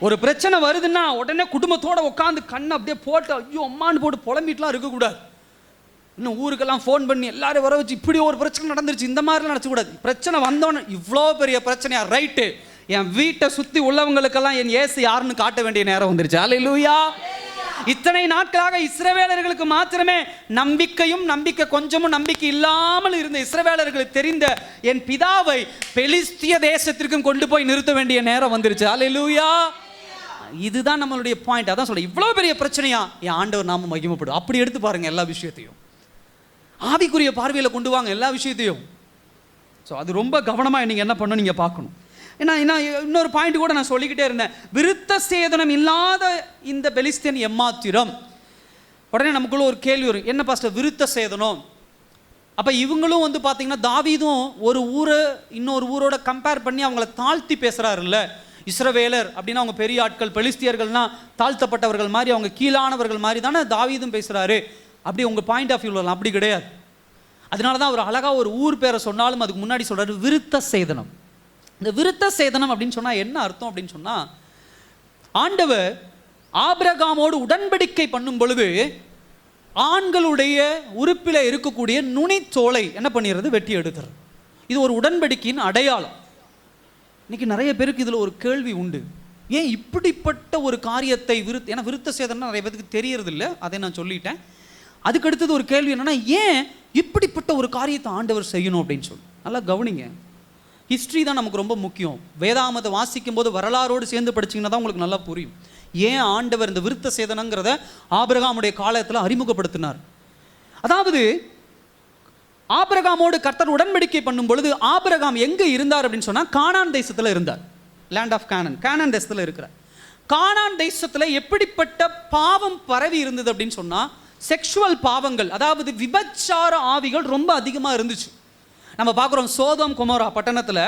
Speaker 1: ஒரு பிரச்சனை வருதுன்னா உடனே குடும்பத்தோடு உட்காந்து கண்ணை அப்படியே போட்டு ஐயோ அம்மான்னு போட்டு புலம்பிட்டுலாம் இருக்கக்கூடாது. இன்னும் ஊருக்கெல்லாம் ஃபோன் பண்ணி எல்லாரும் வர வச்சு இப்படி ஒரு பிரச்சனை நடந்துருச்சு இந்த மாதிரிலாம் நினச்சக்கூடாது. பிரச்சனை வந்தோன்னு இவ்வளோ பெரிய பிரச்சனையா, ரைட்டு, என் வீட்டை சுற்றி உள்ளவங்களுக்கெல்லாம் என் இயேசு யாருன்னு காட்ட வேண்டிய நேரம் வந்துருச்சு. ஹல்லேலூயா. இத்தனை நாட்களாக இஸ்ரவேலர்களுக்கு மாத்திரமே நம்பிக்கையும் நம்பிக்கை கொஞ்சமும் நம்பிக்கை இல்லாமல் இருந்த இஸ்ரவேலர்களுக்கு தெரிந்த என் பிதாவை பெலிஸ்திய தேசத்திற்கும் கொண்டு போய் நிறுத்த வேண்டிய நேரம் வந்துருச்சு. ஹல்லேலூயா. இதுதான் நம்மளுடைய பாயிண்ட். அதான் சொல்ல, இவ்வளோ பெரிய பிரச்சனையா, என் ஆண்டவர் நாம மகிமைப்படும். அப்படி எடுத்து பாருங்க எல்லா விஷயத்தையும், ஆவிக்குரிய பார்வையில் கொண்டு வாங்க எல்லா விஷயத்தையும். ஸோ அது ரொம்ப கவனமாக நீங்கள் என்ன பண்ணணும், நீங்கள் பார்க்கணும். ஏன்னா இன்னொரு பாயிண்ட் கூட நான் சொல்லிக்கிட்டே இருந்தேன், விருத்த சேதனம் இல்லாத இந்த பெலிஸ்தீன் எம்மாத்திரம். உடனே நமக்குள்ள ஒரு கேள்வி வரும், என்ன பாஸ்டர் விருத்த சேதனம்? அப்போ இவங்களும் வந்து பார்த்தீங்கன்னா தாவீதும் ஒரு ஊரை இன்னொரு ஊரோட கம்பேர் பண்ணி அவங்கள தாழ்த்தி பேசுகிறாருல்ல. இஸ்ரவேலர் அப்படின்னா அவங்க பெரிய ஆட்கள், பெலிஸ்தியர்கள்னா தாழ்த்தப்பட்டவர்கள் மாதிரி, அவங்க கீழானவர்கள் மாதிரி தானே தாவீதும் பேசுகிறாரு. அப்படி உங்கள் பாயிண்ட் ஆஃப் வியூவில் அப்படி கிடையாது. அதனால தான் அவர் அழகாக ஒரு ஊர் பேரை சொன்னாலும் அதுக்கு முன்னாடி சொல்கிறாரு விருத்த சேதனம். இந்த விருத்த சேதனம் அப்படின்னு சொன்னால் என்ன அர்த்தம் அப்படின்னு சொன்னால், ஆண்டவர் ஆபிரகாமோடு உடன்படிக்கை பண்ணும் பொழுது ஆண்களுடைய உறுப்பில் இருக்கக்கூடிய நுனித்தோலை என்ன பண்ணிடுறது, வெட்டி எடுக்கிறது. இது ஒரு உடன்படிக்கையின் அடையாளம். இன்னைக்கு நிறைய பேருக்கு இதில் ஒரு கேள்வி உண்டு, ஏன் இப்படிப்பட்ட ஒரு காரியத்தை ஏன்னா விருத்த சேதனம் நிறைய பேருக்கு தெரியறது இல்லை, அதை நான் சொல்லிட்டேன். அதுக்கு அடுத்தது ஒரு கேள்வி என்னன்னா, ஏன் இப்படிப்பட்ட ஒரு காரியத்தை ஆண்டவர் செய்யணும் அப்படின்னு சொல்லி நல்லா கவனிங்க. ஹிஸ்ட்ரி தான் நமக்கு ரொம்ப முக்கியம். வேதாகமத்தை வாசிக்கும் போது வரலாறோடு சேர்ந்து படிச்சிங்கன்னா தான் உங்களுக்கு நல்லா புரியும் ஏன் ஆண்டவர் இந்த விருத்த சேதனங்கிறத ஆபிரகாமுடைய காலத்தில் அறிமுகப்படுத்தினார். அதாவது ஆபிரகாமோடு கர்த்தர் உடன்படிக்கை பண்ணும் பொழுது ஆபிரகாம் எங்கே இருந்தார் அப்படின்னு சொன்னால் கானான் தேசத்தில் இருந்தார். லேண்ட் ஆஃப் கானான் தேசத்தில் இருக்கிறார். கானான் தேசத்தில் எப்படிப்பட்ட பாவம் பரவி இருந்தது அப்படின்னு சொன்னால், செக்ஷுவல் பாவங்கள், அதாவது விபச்சார ஆவிகள் ரொம்ப அதிகமாக இருந்துச்சு. நம்ம பார்க்குறோம் சோதோம் கொமோரா பட்டணத்தில்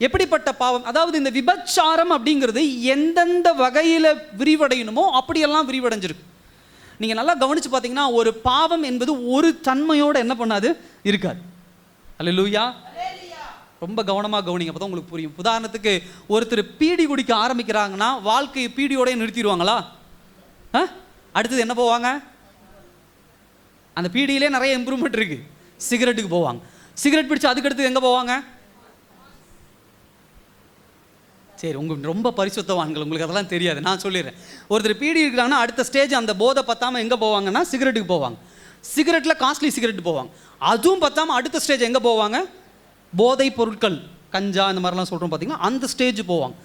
Speaker 1: எப்படிப்பட்ட பாவம், அதாவது இந்த விபச்சாரம் அப்படிங்கிறது எந்தெந்த வகையில் விரிவடையணுமோ அப்படியெல்லாம் விரிவடைஞ்சிருக்கு. நீங்கள் நல்லா கவனித்து பார்த்தீங்கன்னா ஒரு பாவம் என்பது ஒரு தன்மையோடு என்ன பண்ணாது, இருக்காது. அல்லேலூயா. ரொம்ப கவனமாக கவனிங்க, அப்போ தான் உங்களுக்கு புரியும். உதாரணத்துக்கு ஒருத்தர் பீடி குடிக்க ஆரம்பிக்கிறாங்கன்னா வாழ்க்கையை பீடியோடய நிறுத்திடுவாங்களா? அடுத்தது என்ன போவாங்க? அந்த பீடியிலே நிறைய இம்ப்ரூவ்மெண்ட் இருக்குது. சிகரெட்டுக்கு போவாங்க. சிகரெட் பிடிச்சி அதுக்கடுத்து எங்கே போவாங்க? சரி, உங்களுக்கு ரொம்ப பரிசுத்தவான்கள், உங்களுக்கு அதெல்லாம் தெரியாது, நான் சொல்லிடுறேன். ஒருத்தர் பீடி இருக்கிறாங்கன்னா அடுத்த ஸ்டேஜ் அந்த போதை பத்தாமல் எங்கே போவாங்கன்னா சிகரெட்டுக்கு போவாங்க. சிகரெட்டில் காஸ்ட்லி சிகரெட் போவாங்க. அதுவும் பத்தாமல் அடுத்த ஸ்டேஜ் எங்கே போவாங்க? போதை பொருட்கள், கஞ்சா இந்த மாதிரிலாம் சொல்கிறோம் பார்த்தீங்கன்னா, அந்த ஸ்டேஜ் போவாங்க.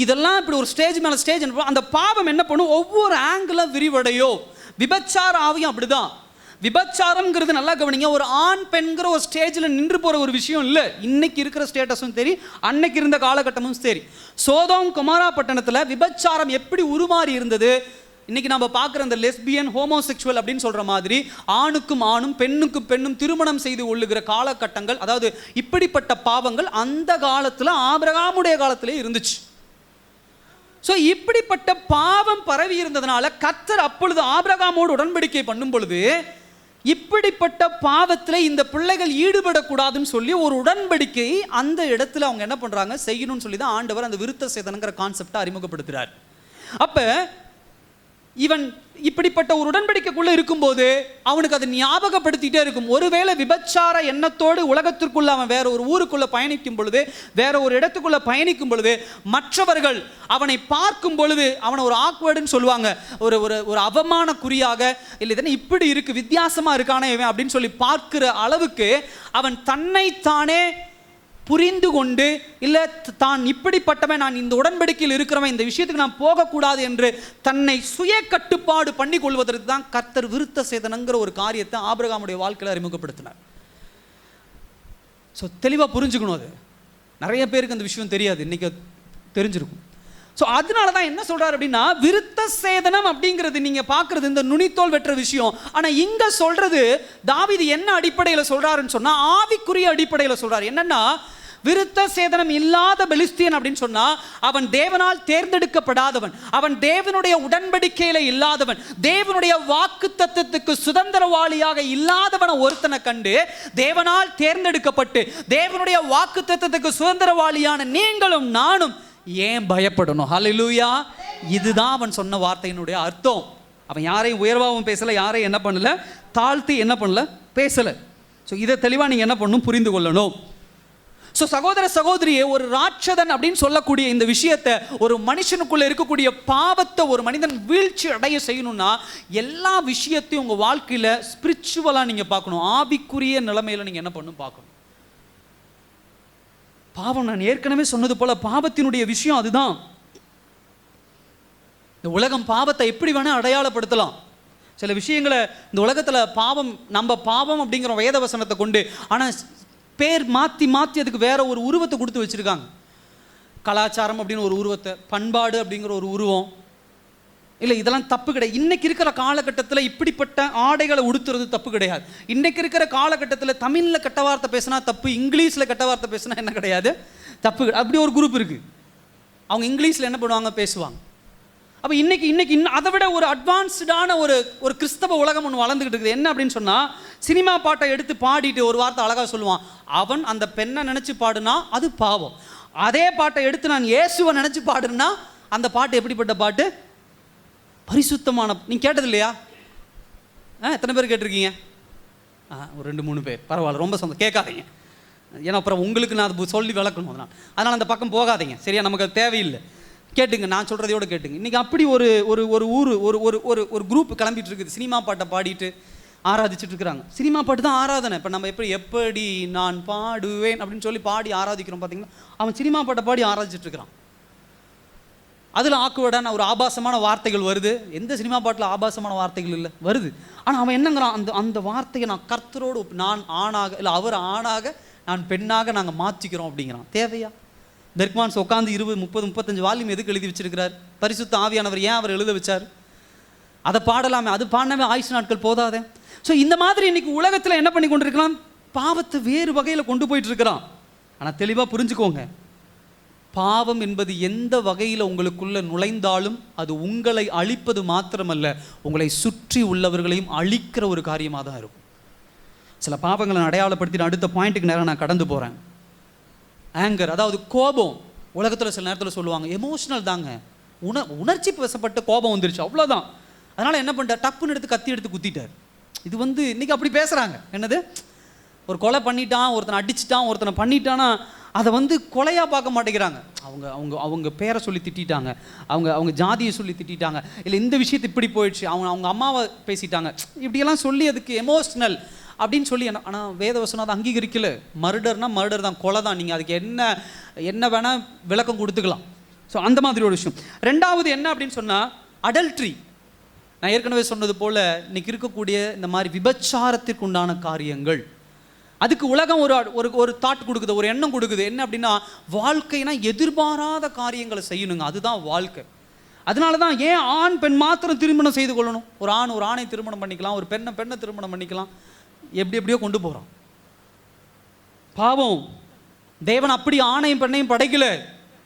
Speaker 1: இதெல்லாம் இப்படி ஒரு ஸ்டேஜ் மேலே ஸ்டேஜ். அந்த பாவம் என்ன பண்ணும்? ஒவ்வொரு ஆங்கிளாக விரிவடையோ. விபச்சார ஆவியும் அப்படிதான். விபச்சாரம்ங்கிறது நல்லா கவனிங்க, ஒரு ஆண் பெண்கிற ஒரு ஸ்டேஜில் நின்று போகிற ஒரு விஷயம் இல்லை. இன்னைக்கு இருக்கிற ஸ்டேட்டஸும் சரி, அன்னைக்கு இருந்த காலகட்டமும் சரி. சோதோம் கொமோரா பட்டணத்தில் விபச்சாரம் எப்படி உருமாறி இருந்தது, இன்னைக்கு நம்ம பார்க்குற இந்த லெஸ்பியன், ஹோமோசெக்சுவல் அப்படின்னு சொல்கிற மாதிரி ஆணுக்கும் ஆணும் பெண்ணுக்கும் பெண்ணும் திருமணம் செய்து கொள்ளுகிற காலகட்டங்கள், அதாவது இப்படிப்பட்ட பாவங்கள் அந்த காலத்தில் ஆபிரகாமுடைய காலத்திலே இருந்துச்சு. ஸோ இப்படிப்பட்ட பாவம் பரவி இருந்ததுனால கர்த்தர் அப்பொழுது ஆபிரகாமோடு உடன்படிக்கை பண்ணும் பொழுது இப்படிப்பட்ட பாவத்தில் இந்த பிள்ளைகள் ஈடுபடக்கூடாதுன்னு சொல்லி ஒரு உடன்படிக்கை அந்த இடத்துல அவங்க என்ன பண்ணுறாங்க, செய்யணும்னு சொல்லி தான் ஆண்டவர் அந்த விருத்த சேதனங்கிற கான்செப்டை அறிமுகப்படுத்துகிறார். அப்போ இவன் இப்படிப்பட்ட ஒரு உடன்படிக்கைக்குள்ளே இருக்கும்போது அவனுக்கு அதை ஞாபகப்படுத்திகிட்டே இருக்கும். ஒருவேளை விபச்சார எண்ணத்தோடு உலகத்திற்குள்ள அவன் வேற ஒரு ஊருக்குள்ளே பயணிக்கும் பொழுது, வேற ஒரு இடத்துக்குள்ளே பயணிக்கும் பொழுது, மற்றவர்கள் அவனை பார்க்கும் பொழுது அவனை ஒரு ஆக்வர்டுன்னு சொல்லுவாங்க, ஒரு ஒரு ஒரு அவமான குறியாக, இல்லை இதனை இப்படி இருக்கு, வித்தியாசமாக இருக்கானே இவன் அப்படின்னு சொல்லி பார்க்கிற அளவுக்கு அவன் தன்னைத்தானே புரிந்து கொண்டு, இல்லை தான் இப்படிப்பட்டவன், நான் இந்த உடன்படிக்கையில் இருக்கிறவன், இந்த விஷயத்துக்கு நான் போகக்கூடாது என்று தன்னை சுய கட்டுப்பாடு பண்ணி கொள்வதற்கு தான் கர்த்தர் விருத்த சேதனங்கிற ஒரு காரியத்தை ஆபிரகாமுடைய வாழ்க்கையில் அறிமுகப்படுத்தினார். ஸோ தெளிவாக புரிஞ்சுக்கணும். அது நிறைய பேருக்கு அந்த விஷயம் தெரியாது, இன்னைக்கு தெரிஞ்சிருக்கும். ஸோ அதனால தான் என்ன சொல்கிறார் அப்படின்னா, விருத்த சேதனம் அப்படிங்கிறது நீங்கள் பார்க்குறது இந்த நுனித்தோல் வெட்டுற விஷயம். ஆனால் இங்கே சொல்கிறது தாவீது என்ன அடிப்படையில் சொல்கிறாருன்னு சொன்னால், ஆவிக்குரிய அடிப்படையில் சொல்கிறார். என்னன்னா, விருத்த சேதனம் இல்லாத பெலிஸ்தியன் அப்படின்னு சொன்னா அவன் தேவனால் தேர்ந்தெடுக்கப்படாதவன், அவன் தேவனுடைய உடன்படிக்கையில இல்லாதவன், தேவனுடைய வாக்கு தத்தத்துக்கு சுதந்திரவாளியாக இல்லாதவன ஒருத்தனை கண்டு தேவனால் தேர்ந்தெடுக்கப்பட்டு தேவனுடைய வாக்கு தத்தத்துக்கு சுதந்திரவாளியான நீங்களும் நானும் ஏன் பயப்படணும்? ஹல்லேலூயா. இதுதான் அவன் சொன்ன வார்த்தையினுடைய அர்த்தம். அவன் யாரையும் உயர்வாகவும் பேசல, யாரையும் என்ன பண்ணல, தாழ்த்தி என்ன பண்ணல, பேசல. ஸோ இதை தெளிவாக நீங்கள் என்ன பண்ணணும், புரிந்து கொள்ளணும். ஸோ சகோதர சகோதரியே, ஒரு ராட்சதன் அப்படின்னு சொல்லக்கூடிய இந்த விஷயத்தை, ஒரு மனுஷனுக்குள்ள இருக்கக்கூடிய பாவத்தை ஒரு மனிதன் வீழ்ச்சி அடைய செய்யணும்னா எல்லா விஷயத்தையும் உங்கள் வாழ்க்கையில் ஸ்பிரிச்சுவலாக நீங்கள் பார்க்கணும், ஆவிக்குரிய நிலைமையில் நீங்கள் என்ன பண்ணணும் பார்க்கணும். பாவம், நான் ஏற்கனவே சொன்னது போல பாவத்தினுடைய விஷயம் அதுதான். இந்த உலகம் பாவத்தை எப்படி வேணால் அடையாளப்படுத்தலாம். சில விஷயங்களை இந்த உலகத்தில் பாவம், நம்ம பாவம் அப்படிங்கிற வேத வசனத்தை கொண்டு, ஆனால் பேர் மாற்றி மாற்றி அதுக்கு வேற ஒரு உருவத்தை கொடுத்து வச்சுருக்காங்க. கலாச்சாரம் அப்படின்னு ஒரு உருவத்தை, பண்பாடு அப்படிங்கிற ஒரு உருவம். இல்லை, இதெல்லாம் தப்பு கிடையாது. இன்றைக்கி இருக்கிற காலகட்டத்தில் இப்படிப்பட்ட ஆடைகளை உடுத்துறது தப்பு கிடையாது. இன்றைக்கி இருக்கிற காலகட்டத்தில் தமிழில் கெட்ட வார்த்தை பேசினா தப்பு, இங்கிலீஷில் கெட்ட வார்த்தை பேசினா என்ன கிடையாது, தப்பு. அப்படி ஒரு குரூப் இருக்குது. அவங்க இங்கிலீஷில் என்ன பண்ணுவாங்க, பேசுவாங்க. அப்போ இன்னைக்கு அதை விட ஒரு அட்வான்ஸ்டான ஒரு கிறிஸ்தவ உலகம் ஒன்று வளர்ந்துக்கிட்டு இருக்குது. என்ன அப்படின்னு சொன்னால், சினிமா பாட்டை எடுத்து பாடிட்டு ஒரு வார்த்தை அழகாக சொல்லுவான், அவன் அந்த பெண்ணை நினச்சி பாடுனா அது பாவம். அதே பாட்டை எடுத்து நான் இயேசுவை நினச்சி பாடுனா அந்த பாட்டு எப்படிப்பட்ட பாட்டு, பரிசுத்தமான. நீங்கள் கேட்டது இல்லையா? எத்தனை பேர் கேட்டிருக்கீங்க? ஒரு 2-3 பேர், பரவாயில்ல, ரொம்ப சொந்தம். கேட்காதீங்க, ஏன்னா அப்புறம் உங்களுக்கு நான் அது சொல்லி விளக்கணும். அதனால் அந்த பக்கம் போகாதீங்க, சரியா? நமக்கு அது தேவையில்லை. கேட்டுங்க, நான் சொல்கிறதையோட கேட்டுங்க. இன்றைக்கி அப்படி ஒரு ஒரு ஒரு ஊர் ஒரு ஒரு ஒரு குரூப் கிளம்பிட்டு இருக்குது, சினிமா பாட்டை பாடிட்டு ஆராதிச்சுட்டு இருக்கிறாங்க. சினிமா பாட்டு தான் ஆராதனை. இப்போ நம்ம எப்படி நான் பாடுவேன் அப்படின்னு சொல்லி பாடி ஆராதிக்கிறோம் பார்த்தீங்கன்னா, அவன் சினிமா பாட்டை பாடி ஆராதிச்சுட்டு இருக்கிறான். அதில் ஆக்குவடான ஒரு ஆபாசமான வார்த்தைகள் வருது. எந்த சினிமா பாட்டில் ஆபாசமான வார்த்தைகள் இல்லை, வருது. ஆனால் அவன் என்னங்கிறான், அந்த வார்த்தையை நான் கர்த்தரோடு, நான் ஆணாக இல்லை அவர் ஆணாக, நான் பெண்ணாக நாங்கள் மாற்றிக்கிறோம் அப்படிங்கிறான். தேவையா? பெர்க்மான்ஸ் உட்காந்து 20, 30, 35 வால்யூம் எதுக்கு எழுதி வச்சிருக்கிறார்? பரிசுத்த ஆவியானவர் ஏன் அவர் எழுத வச்சார்? அதை பாடலாமே, அது பாடினாவே ஆயுசு நாட்கள் போதாதே. ஸோ இந்த மாதிரி இன்னைக்கு உலகத்தில் என்ன பண்ணி கொண்டிருக்கலாம்? பாவத்தை வேறு வகையில் கொண்டு போயிட்டு இருக்கிறான். ஆனால் தெளிவாக புரிஞ்சுக்கோங்க, பாவம் என்பது எந்த வகையில் உங்களுக்குள்ள நுழைந்தாலும் அது உங்களை அழிப்பது மாத்திரமல்ல, உங்களை சுற்றி உள்ளவர்களையும் அழிக்கிற ஒரு காரியமாக தான் இருக்கும். சில பாவங்களை அடையாளப்படுத்தி அடுத்த பாயிண்ட்டுக்கு நேரம் நான் கடந்து போகிறேன். ஆங்கர், அதாவது கோபம். உலகத்தில் சில நேரத்தில் சொல்லுவாங்க எமோஷனல் தாங்க, உணர்ச்சி வசப்பட்ட கோபம் வந்துருச்சு அவ்வளோதான். அதனால் என்ன பண்ணிட்டார்? டப்புன்னு எடுத்து கத்தி எடுத்து குத்திட்டார். இது இன்றைக்கி அப்படி பேசுகிறாங்க. என்னது, ஒரு கொலை பண்ணிட்டான், ஒருத்தனை அடிச்சிட்டான், ஒருத்தனை பண்ணிட்டான்னா அதை கொலையாக பார்க்க மாட்டேங்கிறாங்க. அவங்க அவங்க அவங்க பேரை சொல்லி திட்டாங்க, அவங்க அவங்க ஜாதியை சொல்லி திட்டாங்க, இல்லை இந்த விஷயத்தை இப்படி போயிடுச்சு, அவங்க அம்மாவை பேசிட்டாங்க, இப்படியெல்லாம் சொல்லி அதுக்கு எமோஷ்னல் அப்படின்னு சொல்லி. ஆனால் வேதவசனம் அதை அங்கீகரிக்கல. மர்டர்னா மர்டர் தான், கொலை தான். நீங்கள் அதுக்கு என்ன வேணால் விளக்கம் கொடுத்துக்கலாம். ஸோ அந்த மாதிரி ஒரு விஷயம். ரெண்டாவது என்ன அப்படின்னு சொன்னால் அடல்ட்ரி. நான் ஏற்கனவே சொன்னது போல் இன்னைக்கு இருக்கக்கூடிய இந்த மாதிரி விபச்சாரத்திற்கு உண்டான காரியங்கள், அதுக்கு உலகம் ஒரு தாட் கொடுக்குது, ஒரு எண்ணம் கொடுக்குது. என்ன அப்படின்னா, வாழ்க்கைனா எதிர்பாராத காரியங்களை செய்யணுங்க, அதுதான் வாழ்க்கை. அதனால தான் ஏன் ஆண் பெண் மாத்திரம் திருமணம் செய்து கொள்ளணும்? ஒரு ஆண் ஒரு ஆணை திருமணம் பண்ணிக்கலாம், ஒரு பெண்ணை திருமணம் பண்ணிக்கலாம். எப்படியோ கொண்டு போகிறான் பாவம். தேவன் அப்படி ஆணையும் பெண்ணையும் படைக்கல.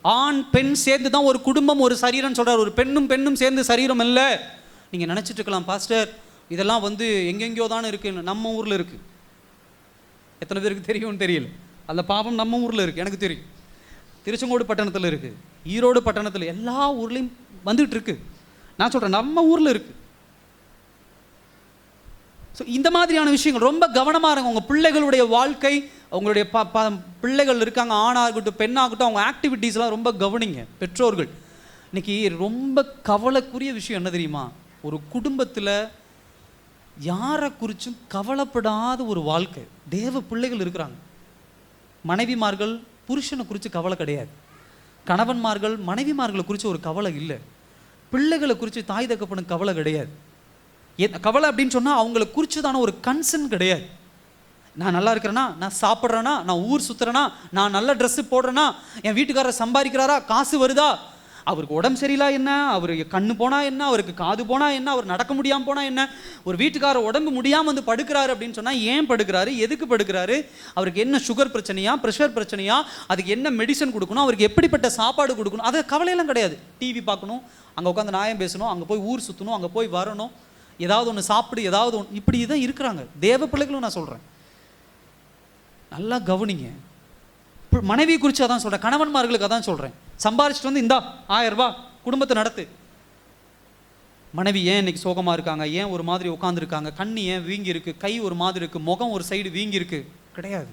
Speaker 1: ஆண் பெண் சேர்ந்து தான் ஒரு குடும்பம், ஒரு சரீரம் சொல்கிறார். ஒரு பெண்ணும் சேர்ந்து சரீரம் இல்லை. நீங்கள் நினச்சிட்டு இருக்கலாம், பாஸ்டர் இதெல்லாம் எங்கெங்கேயோ தானே இருக்குது. நம்ம ஊரில் இருக்குது. எத்தனை பேருக்கு தெரியும்னு தெரியல. அந்த பாவம் நம்ம ஊரில் இருக்குது, எனக்கு தெரியும். திருச்செங்கோடு பட்டணத்தில் இருக்குது, ஈரோடு பட்டணத்தில், எல்லா ஊர்லேயும் வந்துட்டு இருக்கு. நான் சொல்கிறேன் நம்ம ஊரில் இருக்குது. ஸோ இந்த மாதிரியான விஷயங்கள் ரொம்ப கவனமாக இருங்க. உங்கள் பிள்ளைகளுடைய வாழ்க்கை, அவங்களுடைய பிள்ளைகள் இருக்காங்க, ஆணாகட்டும் பெண்ணாகட்டும், அவங்க ஆக்டிவிட்டீஸ்லாம் ரொம்ப கவனிங்க பெற்றோர்கள். இன்னைக்கு ரொம்ப கவலைக்குரிய விஷயம் என்ன தெரியுமா? ஒரு குடும்பத்தில் யாரை குறிச்சும் கவலைப்படாத ஒரு வாழ்க்கை. தேவ பிள்ளைகள் இருக்கிறாங்க. மனைவிமார்கள் புருஷனை குறித்து கவலை கிடையாது, கணவன்மார்கள் மனைவிமார்களை குறித்து ஒரு கவலை இல்லை, பிள்ளைகளை குறித்து தாய் தகப்பனுக்கு கவலை கிடையாது. கவலை அப்படின்னு சொன்னால் அவங்கள குறித்துதான ஒரு கன்சர்ன் கிடையாது. நான் நல்லா இருக்கிறேன்னா, நான் சாப்பிட்றேன்னா, நான் ஊர் சுற்றுறேன்னா, நான் நல்ல ட்ரெஸ்ஸு போடுறேன்னா, என் வீட்டுக்காரர் சம்பாதிக்கிறாரா, காசு வருதா, அவருக்கு உடம்பு சரியில்லா என்ன, அவருக்கு கண்ணு போனால் என்ன, அவருக்கு காது போனால் என்ன, அவர் நடக்க முடியாமல் போனால் என்ன, ஒரு வீட்டுக்காரர் உடம்பு முடியாமல் படுக்கிறாரு அப்படின்னு சொன்னால் ஏன் படுக்கிறாரு, எதுக்கு படுக்கிறாரு, அவருக்கு என்ன சுகர் பிரச்சனையா, ப்ரெஷர் பிரச்சனையா, அதுக்கு என்ன மெடிசன் கொடுக்கணும், அவருக்கு எப்படிப்பட்ட சாப்பாடு கொடுக்கணும், அது கவலையெல்லாம் கிடையாது. டிவி பார்க்கணும், அங்கே உட்காந்து நியாயம் பேசணும், அங்கே போய் ஊர் சுற்றணும், அங்கே போய் வரணும், ஏதாவது ஒன்று சாப்பிடு, ஏதாவது ஒன்று, இப்படி தான் இருக்கிறாங்க தேவ பிள்ளைகளும். நான் சொல்கிறேன், நல்லா கவனிங்க. மனைவி குறித்து அதான் சொல்கிறேன், கணவன்மார்களுக்கு அதான் சொல்கிறேன். சம்பாரிச்சிட்டு இந்தா 1000 ரூபாய் குடும்பத்தை நடத்து. மனைவி ஏன் இன்னைக்கு சோகமாக இருக்காங்க, ஏன் ஒரு மாதிரி உட்காந்துருக்காங்க, கண்ணு ஏன் வீங்கி இருக்கு, கை ஒரு மாதிரி இருக்கு, முகம் ஒரு சைடு வீங்கி இருக்கு, கிடையாது.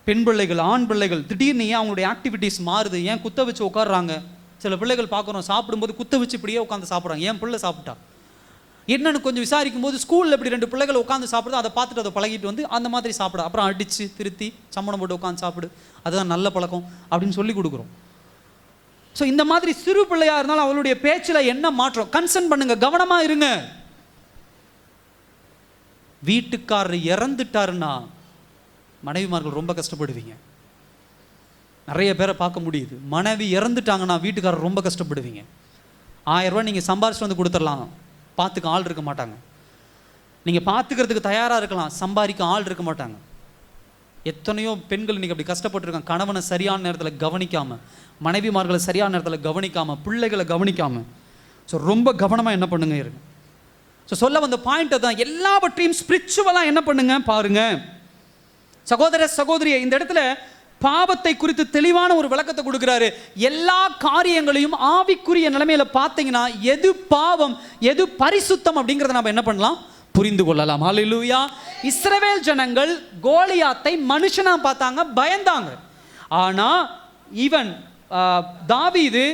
Speaker 1: பெண் பிள்ளைகள் ஆண் பிள்ளைகள் திடீர்னு ஏன் அவங்களுடைய ஆக்டிவிட்டீஸ் மாறுது, ஏன் குத்த வச்சு உட்காடுறாங்க. சில பிள்ளைகள் பார்க்குறோம், சாப்பிடும்போது குத்த வச்சு இப்படியே உட்காந்து சாப்பிட்றாங்க. ஏன் பிள்ளை சாப்பிட்டா என்னன்னு கொஞ்சம் விசாரிக்கும் போது, ஸ்கூலில் இப்படி 2 பிள்ளைகள் உட்காந்து சாப்பிடுது, அதை பார்த்துட்டு அதை பழகிட்டு அந்த மாதிரி சாப்பிட, அப்புறம் அடித்து திருத்தி சம்மணம் போட்டு உட்காந்து சாப்பிடு, அதுதான் நல்ல பழக்கம் அப்படின்னு சொல்லி கொடுக்குறோம். ஸோ இந்த மாதிரி சிறு பிள்ளையாக இருந்தாலும் அவளுடைய பேச்சில் என்ன மாற்றம், கன்சர்ன் பண்ணுங்க, கவனமாக இருங்க. வீட்டுக்காரர் இறந்துட்டாருன்னா மனைவிமார்கள் ரொம்ப கஷ்டப்படுவீங்க. நிறைய பேரை பார்க்க முடியுது, மனைவி இறந்துட்டாங்கன்னா வீட்டுக்காரர் ரொம்ப கஷ்டப்படுவீங்க. 1000 ரூபாய் நீங்கள் சம்பாரிச்சு கொடுத்துடலாம், பார்த்துக்க ஆள் இருக்க மாட்டாங்க. நீங்கள் பார்த்துக்கிறதுக்கு தயாராக இருக்கலாம், சம்பாதிக்க ஆள் இருக்க மாட்டாங்க. எத்தனையோ பெண்கள் இன்றைக்கி அப்படி கஷ்டப்பட்டுருக்காங்க. கணவனை சரியான நேரத்தில் கவனிக்காமல், மனைவிமார்களை சரியான நேரத்தில் கவனிக்காமல், பிள்ளைகளை கவனிக்காமல். ஸோ ரொம்ப கவனமாக என்ன பண்ணுங்க இருங்க. ஸோ சொல்ல வந்த பாயிண்ட்டை தான், எல்லாவற்றையும் ஸ்பிரிச்சுவலாக என்ன பண்ணுங்க பாருங்க. சகோதர சகோதரியை, இந்த இடத்துல பாவத்தை குறித்து தெளிவான ஒரு விளக்கத்தை கொடுக்கிறாரு. எல்லா காரியங்களையும் ஆவிக்குரிய நிலைமையில பார்த்தீங்கன்னா எது பாவம் எது பரிசுத்தம் அப்படிங்கிறத நம்ம என்ன பண்ணலாம், புரிந்து கொள்ளலாம். ஹல்லேலூயா. இஸ்ரவேல் ஜனங்கள் கோலியாத்தை மனுஷனா பார்த்தாங்க, பயந்தாங்க. ஆனா இவன் தாவீது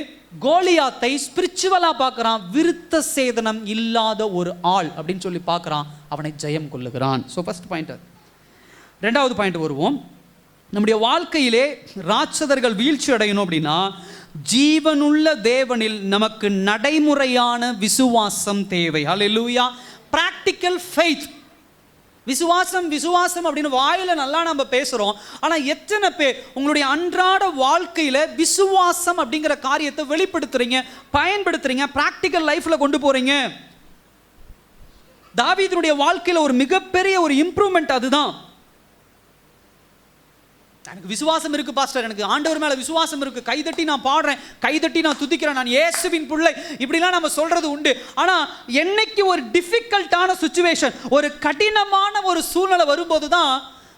Speaker 1: கோலியாத்தை ஸ்பிரிச்சுவலா பார்க்கறான், விருத்த சேதனம் இல்லாத ஒரு ஆள் அப்படின்னு சொல்லி பார்க்கறான், அவனை ஜெயம் கொள்ளுகிறான். So first point. ரெண்டாவது பாயிண்ட் வருவோம். நம்முடைய வாழ்க்கையிலே ராட்சதர்கள் வீழ்ச்சி அடையணும் அப்படின்னா ஜீவனுள்ள தேவனில் நமக்கு நடைமுறையான விசுவாசம் தேவை. ஹல்லேலூயா. Practical faith. விசுவாசம் விசுவாசம் அப்படின்னு வாயில நல்லா நம்ம பேசுறோம். ஆனா எத்தனை பேர் உங்களுடைய அன்றாட வாழ்க்கையில விசுவாசம் அப்படிங்கிற காரியத்தை வெளிப்படுத்துறீங்க, பயன்படுத்துறீங்க, பிராக்டிக்கல் லைஃப்ல கொண்டு போறீங்க? தாவீதுடைய வாழ்க்கையில ஒரு மிகப்பெரிய ஒரு இம்ப்ரூவ்மெண்ட் அதுதான். எனக்கு விசுவாசம் இருக்கு பாஸ்டர், எனக்கு ஆண்டவர் மேல விசுவாசம் இருக்கு, கைதட்டி நான் பாடுறேன், கைதட்டி நான் துதிக்கிறேன், நான் இயேசுவின் பிள்ளை, இப்படிலாம் நம்ம சொல்றது உண்டு. ஆனா என்னைக்கு ஒரு டிஃபிகல்ட்டான சிச்சுவேஷன், ஒரு கடினமான ஒரு சூழ்நிலை வரும்போது தான்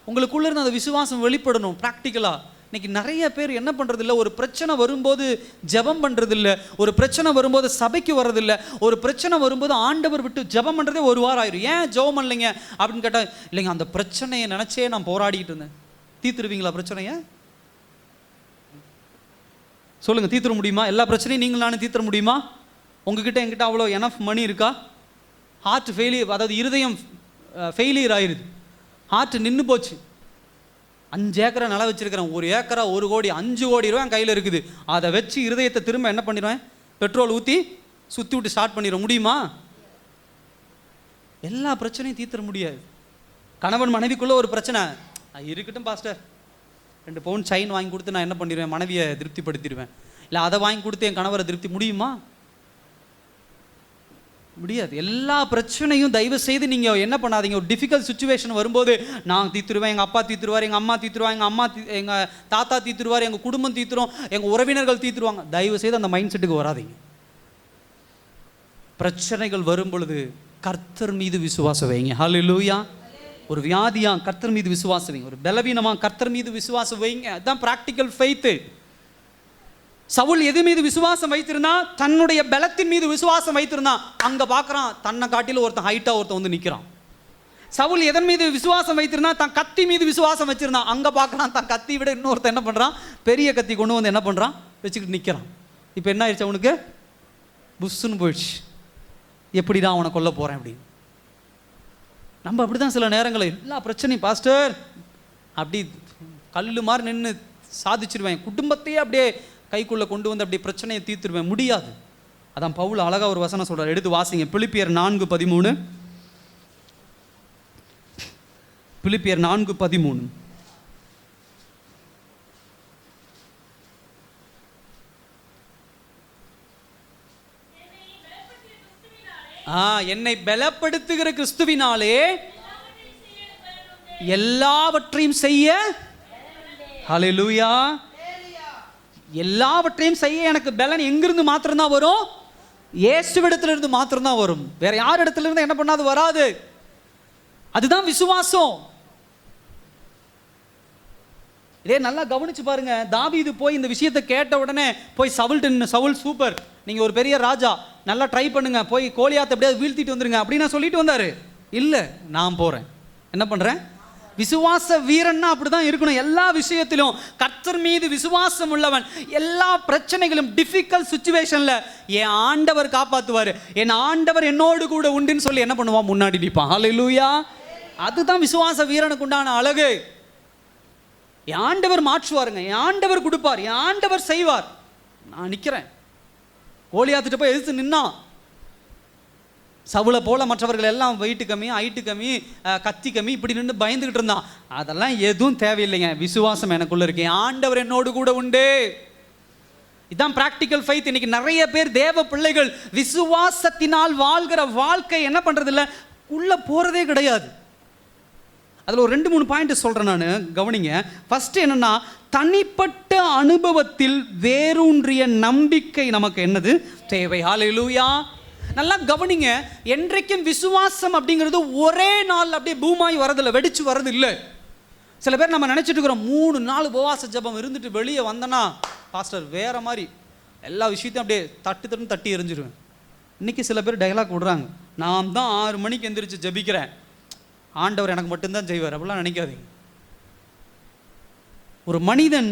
Speaker 1: உங்களுக்குள்ள இருந்து அந்த விசுவாசம் வெளிப்படணும் பிராக்டிக்கலா. இன்னைக்கு நிறைய பேர் என்ன பண்றது இல்லை, ஒரு பிரச்சனை வரும்போது ஜெபம் பண்றது இல்லை, ஒரு பிரச்சனை வரும்போது சபைக்கு வர்றதில்லை, ஒரு பிரச்சனை வரும்போது ஆண்டவர் விட்டு ஜெபம் பண்றதே ஒரு வாரம் ஆயிரும். ஏன் ஜெபம் பண்ணலைங்க அப்படின்னு கேட்டா, இல்லைங்க அந்த பிரச்சனையை நினைச்சே நான் போராடிட்டு இருந்தேன். தீர்த்துருவீங்களா பிரச்சனையை? சொல்லுங்க, தீர்த்துற முடியுமா? எல்லா பிரச்சனையும் நீங்கள் நானும் தீர்த்துற முடியுமா? உங்ககிட்ட என்கிட்ட அவ்வளோ எனஃப் மணி இருக்கா? ஹார்ட் ஃபெயிலியர், அதாவது இருதயம் ஃபெயிலியர் ஆயிடுது, ஹார்ட் நின்று போச்சு. 5 ஏக்கரை நிலம் வச்சிருக்கிறேன், 1 ஏக்கரா 1 கோடி 5 கோடி ரூபாய் கையில் இருக்குது, அதை வச்சு இருதயத்தை திரும்ப என்ன பண்ணிடுவேன், பெட்ரோல் ஊற்றி சுற்றி விட்டு ஸ்டார்ட் பண்ணிட முடியுமா? எல்லா பிரச்சனையும் தீர்த்துற முடியாது. கணவன் மனைவிக்குள்ள ஒரு பிரச்சனை இருக்கட்டும் பாஸ்டர், 2 பவுன் செயின் வாங்கி கொடுத்து நான் என்ன பண்ணிடுவேன், மனைவியை திருப்திப்படுத்திடுவேன், இல்லை அதை வாங்கி கொடுத்து என் கணவரை திருப்தி முடியுமா? முடியாது. எல்லா பிரச்சனையும் தயவு செய்து நீங்கள் என்ன பண்ணாதீங்க, ஒரு டிஃபிகல்ட் சுச்சுவேஷன் வரும்போது நான் தீர்த்துருவேன், எங்கள் அப்பா தீர்த்துருவார், எங்கள் அம்மா தீர்த்துருவாங்க, எங்கள் தாத்தா தீர்த்துருவார், எங்கள் குடும்பம் தீர்த்துரும், எங்கள் உறவினர்கள் தீர்த்துருவாங்க. தயவு செய்து அந்த மைண்ட் செட்டுக்கு வராதிங்க. பிரச்சனைகள் வரும் பொழுது கர்த்தர் மீது விசுவாசம் வைங்க. ஹல்லேலூயா. ஒரு வியாதியா கர்த்தர் மீது விசுவாசம் வைங்க, ஒரு பலவீனமா கர்த்தர் மீது விசுவாசம் வைங்க. அதுதான் பிராக்டிக்கல் ஃபெய்த். சவுல் எது மீது விசுவாசம் வைத்திருந்தா, தன்னுடைய பலத்தின் மீது விசுவாசம் வைத்திருந்தா, அங்க பார்க்கறான் தன்னை காட்டில ஒருத்தன் ஹைட்டா ஒருத்தன் வந்து நிற்கிறான். சவுல் எதன் மீது விசுவாசம் வைத்திருந்தா, தன் கத்தி மீது விசுவாசம் வச்சிருந்தான், அங்க பார்க்கறான் தன் கத்தி விட இன்னொருத்தன் என்ன பண்றான், பெரிய கத்தி கொண்டு வந்து என்ன பண்றான், வச்சுக்கிட்டு நிற்கிறான். இப்போ என்ன ஆயிடுச்சு அவனுக்கு, புஷ்ஷுன்னு போயிடுச்சு. எப்படி தான் அவனை கொல்ல போறேன் அப்படின்னு. நம்ம அப்படிதான் சில நேரங்களில் எல்லா பிரச்சனையும் பாஸ்டர் அப்படி கல்லு மாதிரி நின்று சாதிச்சிருவேன், குடும்பத்தையே அப்படியே கைக்குள்ள கொண்டு வந்து அப்படியே பிரச்சனையை தீர்த்துருவேன், முடியாது. அதான் பவுல் அழகா ஒரு வசனம் சொல்றார், எடுத்து வாசிங்க. பிலிப்பியர் 4:13. பிலிப்பியர் 4:13. என்னை பலப்படுத்துகிற கிறிஸ்துவினாலே எல்லாவற்றையும் செய்ய, ஹல்லேலூயா, எல்லாவற்றையும் செய்ய எனக்கு பலன் எங்கிருந்து மாத்திரம்தான் வரும், இயேசுவிடத்துல இருந்து மாத்திரம்தான் வரும். வேற யார் இடத்துல இருந்து என்ன பண்ணாது வராது. அதுதான் விசுவாசம். இதே நல்லா கவனிச்சு பாருங்க. தாவீது போய் இந்த விஷயத்தை கேட்ட உடனே போய் சவுல்ட்டு, சவுல் சூப்பர், நீங்க ஒரு பெரிய ராஜா, நல்லா ட்ரை பண்ணுங்க, போய் கோலியாத்தை எப்படியாவது வீழ்த்திட்டு வந்துருங்க அப்படின்னு சொல்லிட்டு வந்தாரு. இல்லை, நான் போறேன், என்ன பண்றேன், விசுவாச வீரன்னா அப்படிதான் இருக்கணும். எல்லா விஷயத்திலும் கர்த்தர் மீது விசுவாசம் உள்ளவன் எல்லா பிரச்சனைகளும் டிஃபிகல்ட் சிச்சுவேஷன்ல என் ஆண்டவர் காப்பாத்துவாரு, என் ஆண்டவர் என்னோடு கூட உண்டுன்னு சொல்லி என்ன பண்ணுவான், முன்னாடி நிற்பான். ஹல்லேலூயா. அதுதான் விசுவாச வீரனுக்கு உண்டான அழகு. என் ஆண்டவர் மாற்றுவாருங்க, என் ஆண்டவர் கொடுப்பார், என் ஆண்டவர் செய்வார். நான் நிற்கிறேன். கோலியாத்துட்டு போய் எதிர்த்து நின்னான். சவுளை போல மற்றவர்கள் எல்லாம் வெயிட்டு கம்மி, ஹைட்டு கம்மி, கத்தி கம்மி, இப்படி நின்று பயந்துகிட்டு இருந்தான். அதெல்லாம் எதுவும் தேவையில்லைங்க, விசுவாசம் எனக்குள்ள இருக்கு, ஆண்டவர் என்னோடு கூட உண்டு. இதுதான் பிராக்டிக்கல் ஃபெய்த். இன்னைக்கு நிறைய பேர் தேவ பிள்ளைகள் விசுவாசத்தினால் வாழ்கிற வாழ்க்கை என்ன பண்றது இல்லை, உள்ள போறதே கிடையாது. அதில் ஒரு 2-3 பாயிண்ட் சொல்கிறேன் நான், கவனிங்க. ஃபஸ்ட்டு என்னென்னா, தனிப்பட்ட அனுபவத்தில் வேரூன்றிய நம்பிக்கை நமக்கு என்னது தேவை. ஹல்லேலூயா. நல்லா கவனிங்க. என்றைக்கும் விசுவாசம் அப்படிங்கிறது ஒரே நாள் அப்படியே பூமாய் வரதில்லை, வெடிச்சு வரது இல்லை. சில பேர் நம்ம நினச்சிட்டு இருக்கிறோம், 3 நாள் உபவாச ஜபம் இருந்துட்டு வெளியே வந்தனா பாஸ்டர் வேற மாதிரி எல்லா விஷயத்தையும் அப்படியே தட்டி எறிஞ்சிருவேன். இன்னைக்கு சில பேர் டைலாக் விடுறாங்க, நான் தான் 6 மணிக்கு எந்திரிச்சு ஜபிக்கிறேன், ஆண்டவர் எனக்கு மட்டும்தான் செய்வார், அப்படிலாம் நினைக்காதீங்க. ஒரு மனிதன்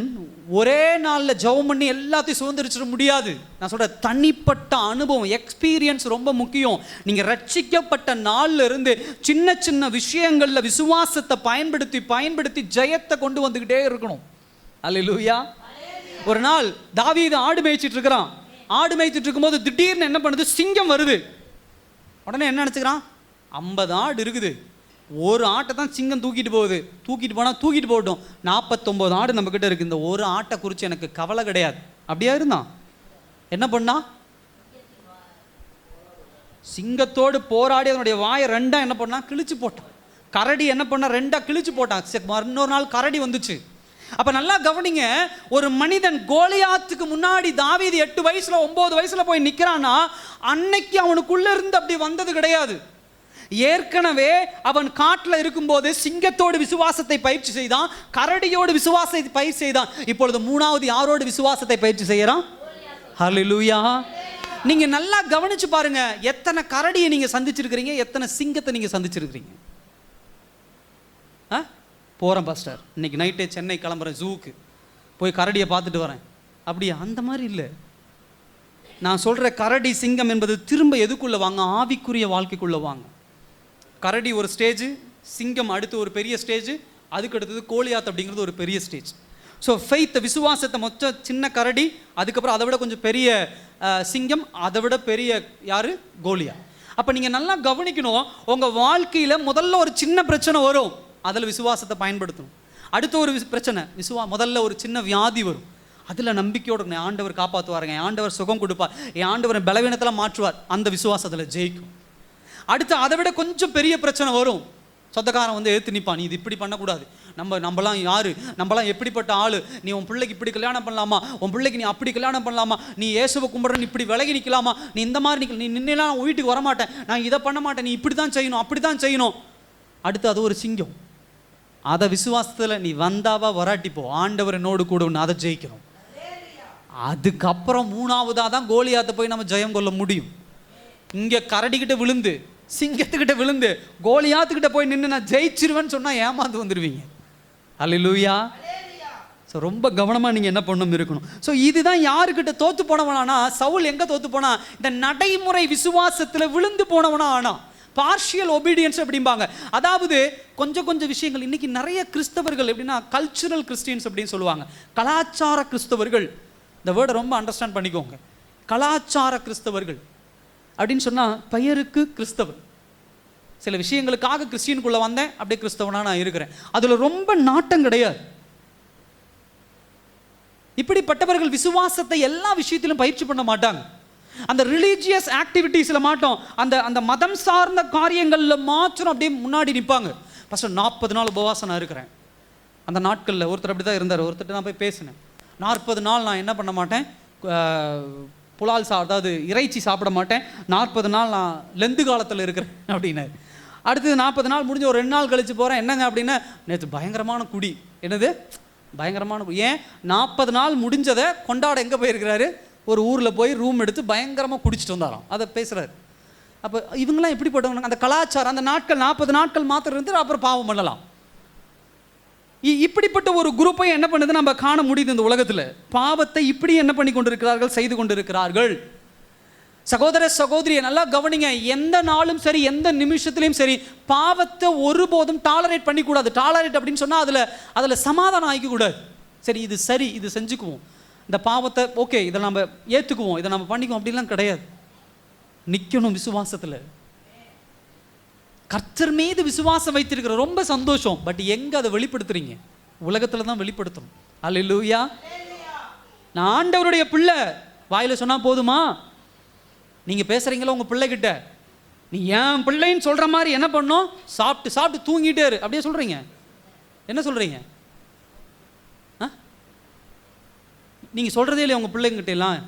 Speaker 1: ஒரே நாளில் ஜெபம் பண்ணி எல்லாத்தையும் சுதந்திரிச்சிட முடியாது. நான் சொல்ற தனிப்பட்ட அனுபவம், எக்ஸ்பீரியன்ஸ் ரொம்ப முக்கியம். நீங்கள் ரட்சிக்கப்பட்ட நாள்ல இருந்து சின்ன சின்ன விஷயங்களில் விசுவாசத்தை பயன்படுத்தி ஜெயத்தை கொண்டு வந்துக்கிட்டே இருக்கணும். அல்லேலூயா. ஒரு நாள் தாவீது ஆடு மேய்ச்சிட்டு இருக்கிறான். ஆடு மேய்ச்சிட்டு இருக்கும்போது திடீர்னு என்ன பண்ணுது, சிங்கம் வருது. உடனே என்ன நினச்சிக்கிறான், 50 ஆடு இருக்குது, ஒரு ஆட்டை தான் சிங்கம் தூக்கிட்டு போகுது, தூக்கிட்டு போனால் தூக்கிட்டு போகட்டும், 49 ஆடு நம்மக்கிட்ட இருக்குது, இந்த ஒரு ஆட்டை குறித்து எனக்கு கவலை கிடையாது. அப்படியா இருந்தான்? என்ன பண்ணா? சிங்கத்தோடு போராடி அதனுடைய வாயை 2 என்ன பண்ணா? கிழிச்சு போட்டான். கரடி என்ன பண்ணா? 2 கிழிச்சு போட்டான். இன்னொரு நாள் கரடி வந்துச்சு. அப்ப நல்லா கவனிங்க, ஒரு மனிதன் கோலியாத்துக்கு முன்னாடி தாவீது 8 வயசுல 9 வயசுல போய் நிக்கிறான்னா, அன்னைக்கு அவனுக்குள்ள இருந்து அப்படி வந்தது கிடையாது. ஏற்கனவே அவன் காட்டில் இருக்கும்போது சிங்கத்தோடு விசுவாசத்தை பயிற்சி செய்தான், கரடியோடு விசுவாசத்தை பயிற்சி செய்தான். இப்பொழுது 3வது யாரோடு விசுவாசத்தை பயிற்சி செய்யறான்? ஹல்லேலூயா. நீங்க நல்லா கவனிச்சு பாருங்க, எத்தனை கரடியை நீங்க சந்திச்சிருக்கிறீங்க, எத்தனை சிங்கத்தை நீங்க சந்திச்சிருக்கிறீங்க. போறேன் பாஸ்டர், இன்னைக்கு நைட்டே சென்னை கிளம்புறேன், ஜூக்கு போய் கரடியை பார்த்துட்டு வரேன். அப்படியா? அந்த மாதிரி இல்லை. நான் சொல்ற கரடி சிங்கம் என்பது திரும்ப எதுக்குள்ள வாங்க? ஆவிக்குரிய வாழ்க்கைக்குள்ள வாங்க. கரடி ஒரு ஸ்டேஜ், சிங்கம் அடுத்து ஒரு பெரிய ஸ்டேஜ், அதுக்கு அடுத்தது கோலியாத் அப்படிங்கிறது ஒரு பெரிய ஸ்டேஜ். ஸோ ஃபெய்த், விசுவாசத்தை மொத்தம் சின்ன கரடி, அதுக்கப்புறம் அதை விட கொஞ்சம் பெரிய சிங்கம், அதை விட பெரிய யாரு? கோலியா. அப்போ நீங்கள் நல்லா கவனிக்கணும், உங்கள் வாழ்க்கையில் முதல்ல ஒரு சின்ன பிரச்சனை வரும், அதில் விசுவாசத்தை பயன்படுத்தணும். அடுத்த ஒரு பிரச்சனை முதல்ல ஒரு சின்ன வியாதி வரும், அதில் நம்பிக்கையோடு என் ஆண்டவர் காப்பாற்றுவாருங்க, என் ஆண்டவர் சுகம் கொடுப்பார், என் ஆண்டவர் பலவீனத்தில் மாற்றுவார், அந்த விசுவாசத்தில் ஜெயிக்கும். அடுத்து அதை விட கொஞ்சம் பெரிய பிரச்சனை வரும், சொந்தக்காரன் வந்து ஏற்று நிற்பான், நீ இது இப்படி பண்ணக்கூடாது, நம்மலாம் யாரு, நம்மலாம் எப்படிப்பட்ட ஆள், நீ உன் பிள்ளைக்கு இப்படி கல்யாணம் பண்ணலாமா, உன் பிள்ளைக்கு நீ அப்படி கல்யாணம் பண்ணலாமா, நீ இயேசுவை கும்பிட்றன்னு இப்படி விலகி நிற்கலாமா, நீ இந்த மாதிரி நீ நின்றுலாம் நான் வீட்டுக்கு வரமாட்டேன், நான் இதை பண்ண மாட்டேன், நீ இப்படி தான் செய்யணும், அப்படி தான் செய்யணும். அடுத்து அது ஒரு சிங்கம், அதை விசுவாசத்தில் நீ வந்தாவா வராட்டிப்போ, ஆண்டவர் என்னோடு கூட அதை ஜெயிக்கிறோம். அதுக்கப்புறம் 3வதாக தான் கோலியாத்தை போய் நம்ம ஜெயம் கொள்ள முடியும். இங்கே கரடிக்கிட்ட விழுந்து, சிங்கத்துக்கிட்ட விழுந்து, கோலியாத்துக்கிட்ட போய் நின்று நான் ஜெயிச்சிருவேன்னு சொன்னால் ஏமாந்து வந்துடுவீங்க. அல்லேலூயா. ஸோ ரொம்ப கவனமாக நீங்கள் என்ன பண்ணணும் இருக்கணும். ஸோ இதுதான் யாருக்கிட்ட தோற்று போனவனானா, சவுல் எங்கே தோற்று போனா? இந்த நடைமுறை விசுவாசத்தில் விழுந்து போனவனா ஆனா, பார்ஷியல் ஒபீடியன்ஸ் அப்படிம்பாங்க. அதாவது கொஞ்சம் கொஞ்சம் விஷயங்கள். இன்னைக்கு நிறைய கிறிஸ்தவர்கள் எப்படின்னா கல்ச்சுரல் கிறிஸ்டியன்ஸ் அப்படின்னு சொல்லுவாங்க, கலாச்சார கிறிஸ்தவர்கள். இந்த வேர்டை ரொம்ப அண்டர்ஸ்டாண்ட் பண்ணிக்கோங்க. கலாச்சார கிறிஸ்தவர்கள் அப்படின்னு சொன்னால் பெயருக்கு கிறிஸ்தவர், சில விஷயங்களுக்காக கிறிஸ்டியனுக்குள்ளே வந்தேன், அப்படியே கிறிஸ்தவனாக நான் இருக்கிறேன், அதில் ரொம்ப நாட்டம் கிடையாது. இப்படிப்பட்டவர்கள் விசுவாசத்தை எல்லா விஷயத்திலும் பயிற்சி பண்ண மாட்டாங்க. அந்த ரிலீஜியஸ் ஆக்டிவிட்டீஸில் மாட்டோம், அந்த அந்த மதம் சார்ந்த காரியங்களில் மாற்றம் அப்படியே முன்னாடி நிற்பாங்க. ஃபஸ்ட்டு 40 நாள் உபவாசம் நான் இருக்கிறேன். அந்த நாட்களில் ஒருத்தர் அப்படி தான் இருந்தார். ஒருத்தர் நான் போய் பேசினேன், 40 நாள் நான் என்ன பண்ண மாட்டேன், புலால் அதாவது இறைச்சி சாப்பிட மாட்டேன், 40 நாள் நான் லெந்து காலத்தில் இருக்கிறேன் அப்படின்னாரு. அடுத்தது 40 நாள் முடிஞ்சு ஒரு 2 நாள் கழித்து போகிறேன், என்னங்க அப்படின்னா, நேற்று பயங்கரமான குடி. என்னது பயங்கரமான குடி? ஏன் 40 நாள் முடிஞ்சதை கொண்டாட எங்கே போயிருக்கிறாரு? ஒரு ஊரில் போய் ரூம் எடுத்து பயங்கரமாக குடிச்சிட்டு வந்தாராம். அதை பேசுகிறாரு. அப்போ இவங்களாம் எப்படி போட்டவங்க? அந்த கலாச்சாரம், அந்த நாட்கள் 40 நாட்கள் மாத்திரம் இருந்து அப்புறம் பாவம் பண்ணலாம். இப்படிப்பட்ட ஒரு குரூப்பை என்ன பண்ணுது நம்ம காண முடியுது இந்த உலகத்தில். பாவத்தை இப்படி என்ன பண்ணி கொண்டிருக்கிறார்கள், செய்து கொண்டிருக்கிறார்கள். சகோதர சகோதரியை நல்லா கவனிங்க, எந்த நாளும் சரி, எந்த நிமிஷத்துலையும் சரி, பாவத்தை ஒருபோதும் டாலரேட் பண்ணிக்கூடாது. டாலரேட் அப்படின்னு சொன்னால் அதில் சமாதானம் ஆகிக்கூடாது. சரி, இது சரி, இது செஞ்சுக்குவோம், இந்த பாவத்தை ஓகே, இதை நம்ம ஏற்றுக்குவோம், இதை நம்ம பண்ணிக்குவோம், அப்படிலாம் கிடையாது. நிற்கணும் விசுவாசத்தில். கர்த்தர் மீது விசுவாசம் வைத்திருக்கிற ரொம்ப சந்தோஷம். பட் எங்கே அதை வெளிப்படுத்துறீங்க? உலகத்தில் தான் வெளிப்படுத்தணும். அல்லேலூயா. நான் ஆண்டவருடைய பிள்ளை, வாயில் சொன்னால் போதுமா? நீங்கள் பேசுகிறீங்களா உங்கள் பிள்ளைகிட்ட, நீ என் பிள்ளைன்னு சொல்கிற மாதிரி என்ன பண்ணும்? சாப்பிட்டு சாப்பிட்டு தூங்கிட்டே இரு, அப்படியே சொல்கிறீங்க. என்ன சொல்கிறீங்க? நீங்கள் சொல்கிறதே இல்லையா உங்கள் பிள்ளைங்கிட்டலாம்?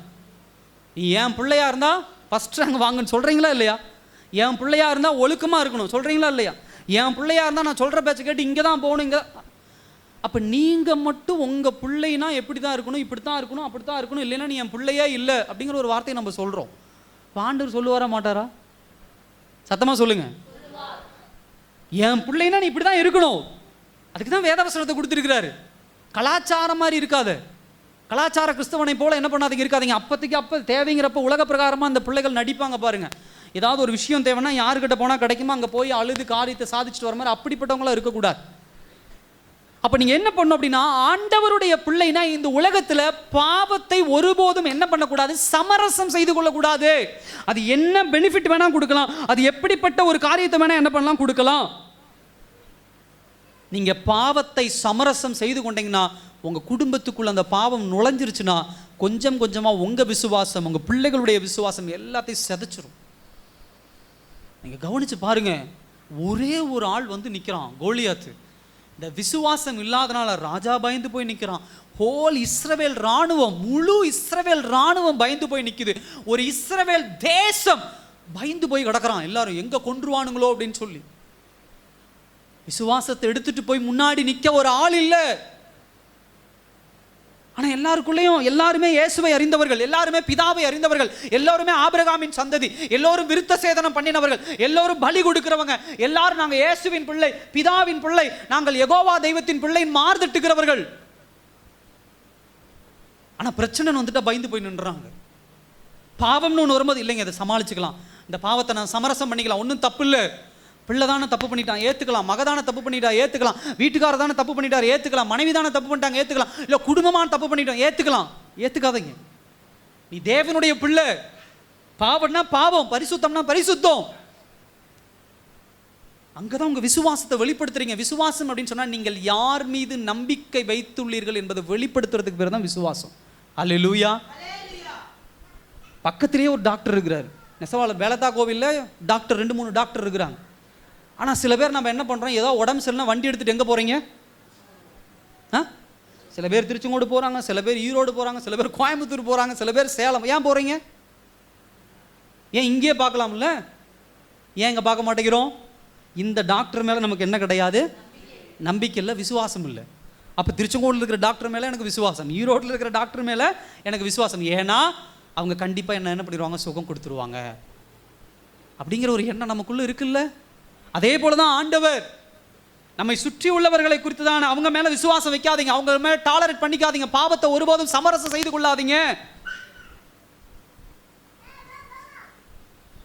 Speaker 1: நீ என் பிள்ளையா இருந்தால் ஃபஸ்ட் ரேங்க் வாங்கன்னு சொல்கிறீங்களா இல்லையா? என் பிள்ளையா இருந்தால் ஒழுக்கமாக இருக்கணும் சொல்கிறீங்களா இல்லையா? என் பிள்ளையா இருந்தால் நான் சொல்கிற பேச்சை கேட்டு இங்கே தான் போகணும், இங்கே. அப்போ நீங்கள் மட்டும் உங்கள் பிள்ளைனா எப்படி தான் இருக்கணும், இப்படி தான் இருக்கணும், அப்படி தான் இருக்கணும், இல்லைன்னா நீ என் பிள்ளையே இல்லை அப்படிங்கிற ஒரு வார்த்தையை நம்ம சொல்கிறோம். ஆண்டவர் சொல்லுவாரா மாட்டாரா? சத்தமாக சொல்லுங்கள். என் பிள்ளைனா நீ இப்படி தான் இருக்கணும். அதுக்கு தான் வேதவசனத்தை கொடுத்துருக்கிறாரு. கலாச்சாரம் மாதிரி இருக்காது, கலாச்சார கிறிஸ்தவனை போல என்ன பண்ணாதீங்க, இருக்காதீங்க. அப்போதைக்கு அப்போ தேவைங்கிறப்ப உலக பிரகாரமாக அந்த பிள்ளைகள் நடிப்பாங்க பாருங்கள். ஏதாவது ஒரு விஷயம் தேவைன்னா யாருக்கிட்ட போனால் கிடைக்குமா அங்கே போய் அழுது காரியத்தை சாதிச்சுட்டு வர மாதிரி அப்படிப்பட்டவங்களாம் இருக்கக்கூடாது. அப்போ நீங்கள் என்ன பண்ணணும் அப்படின்னா, ஆண்டவருடைய பிள்ளைனா இந்த உலகத்தில் பாவத்தை ஒருபோதும் என்ன பண்ணக்கூடாது, சமரசம் செய்து கொள்ளக்கூடாது. அது என்ன பெனிஃபிட் வேணால் கொடுக்கலாம், அது எப்படிப்பட்ட ஒரு காரியத்தை வேணால் என்ன பண்ணலாம், கொடுக்கலாம். நீங்கள் பாவத்தை சமரசம் செய்து கொண்டீங்கன்னா, உங்கள் குடும்பத்துக்குள்ள அந்த பாவம் நுழைஞ்சிருச்சுன்னா கொஞ்சம் கொஞ்சமாக உங்கள் விசுவாசம், உங்கள் பிள்ளைகளுடைய விசுவாசம் எல்லாத்தையும் சிதைச்சிரும். நீங்கள் கவனித்து பாருங்க, ஒரே ஒரு ஆள் வந்து நிற்கிறான், கோலியாத்து. இந்த விசுவாசம் இல்லாதனால ராஜா பயந்து போய் நிற்கிறான். ஹோல் இஸ்ரவேல் ராணுவம், முழு இஸ்ரவேல் ராணுவம் பயந்து போய் நிற்குது. ஒரு இஸ்ரவேல் தேசம் பயந்து போய் கிடக்கிறான். எல்லாரும் எங்க கொன்றுவானுங்களோ அப்படின்னு சொல்லி. விசுவாசத்தை எடுத்துட்டு போய் முன்னாடி நிற்க ஒரு ஆள் இல்லை. ஆனால் எல்லாருக்குள்ளேயும் எல்லாருமே இயேசுவை அறிந்தவர்கள், எல்லாருமே பிதாவை அறிந்தவர்கள், எல்லாருமே ஆபிரகாமின் சந்ததி, எல்லோரும் விருத்த சேதனம் பண்ணினவர்கள், எல்லோரும் பலி கொடுக்கிறவங்க, எல்லாரும் நாங்கள் இயேசுவின் பிள்ளை, பிதாவின் பிள்ளை, நாங்கள் யெகோவா தெய்வத்தின் பிள்ளை மார்தட்டுகிறவர்கள். ஆனால் பிரச்சனை வந்துட்டா பயந்து போய் நின்றாங்க. பாவம்னு ஒன்று வரும்போது இல்லைங்க, அதை சமாளிச்சுக்கலாம், இந்த பாவத்தை நான் சமரசம் பண்ணிக்கலாம், ஒன்றும் தப்பு இல்லை. பிள்ளை தானே தப்பு பண்ணிட்டான், ஏற்றுக்கலாம். மகதான தப்பு பண்ணிட்டா, ஏற்றுக்கலாம். வீட்டுக்காரர் தானே தப்பு பண்ணிட்டார், ஏற்றுக்கலாம். மனைவி தானே தப்பு பண்ணிட்டாங்க, ஏற்றுக்கலாம். இல்லை குடும்பமான தப்பு பண்ணிட்டோம், ஏற்றுக்கலாம். ஏற்றுக்காதீங்க. நீ தேவனுடைய பிள்ளை. பாவம்னா பாவம், பரிசுத்தம்னா பரிசுத்தம். அங்கதான் உங்க விசுவாசத்தை வெளிப்படுத்துறீங்க. விசுவாசம் அப்படின்னு சொன்னா நீங்கள் யார் மீது நம்பிக்கை வைத்துள்ளீர்கள் என்பதை வெளிப்படுத்துறதுக்கு பேர் தான் விசுவாசம். அல்லேலூயா. பக்கத்திலேயே ஒரு டாக்டர் இருக்கிறார். நெசவாளர் வேலத்தா கோவில்ல டாக்டர் 2-3 டாக்டர் இருக்கிறாங்க. ஆனால் சில பேர் நம்ம என்ன பண்ணுறோம், ஏதோ உடம்பு சரியில்லைனா வண்டி எடுத்துகிட்டு எங்கே போகிறீங்க? சில பேர் திருச்செங்கோடு போகிறாங்க, சில பேர் ஈரோடு போகிறாங்க, சில பேர் கோயம்புத்தூர் போகிறாங்க, சில பேர் சேலம். ஏன் போகிறீங்க? ஏன் இங்கேயே பார்க்கலாம்ல? ஏன் இங்கே பார்க்க மாட்டேங்கிறோம்? இந்த டாக்டர் மேலே நமக்கு என்ன கிடையாது? நம்பிக்கை இல்லை, விசுவாசம் இல்லை. அப்போ திருச்செங்கோடில் இருக்கிற டாக்டர் மேலே எனக்கு விசுவாசம், ஈரோட்டில் இருக்கிற டாக்டர் மேலே எனக்கு விசுவாசம். ஏன்னா அவங்க கண்டிப்பாக என்ன பண்ணிடுவாங்க, சுகம் கொடுத்துருவாங்க அப்படிங்கிற ஒரு எண்ணம் நமக்குள்ளே இருக்குல்ல. அதே போல தான் ஆண்டவர் நம்மை சுற்றி உள்ளவர்களை குறித்து தான். அவங்க மேலே விசுவாசம் வைக்காதீங்க, அவங்க மேலே டாலரேட் பண்ணிக்காதீங்க, பாவத்தை ஒருபோதும் சமரசம் செய்து கொள்ளாதீங்க.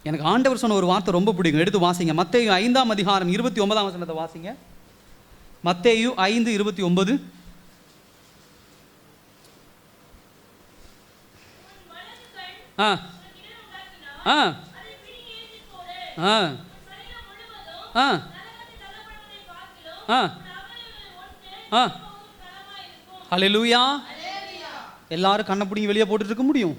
Speaker 1: எனக்கு ஆண்டவர் சொன்ன ஒரு வார்த்தை ரொம்ப பிடிக்கும், எடுத்து வாசிங்க. மத்தேயு 5ஆம் அதிகாரம் 29ஆம் வசனத்தை வாசிங்க. மத்தேயு 5:29. ஆ ஆ ஆ ஆ ஆ ஆ ஹல்லேலூயா. எல்லாரும் கண்ணை பிடிங்கி வெளியே போட்டுட்டு இருக்க முடியும்?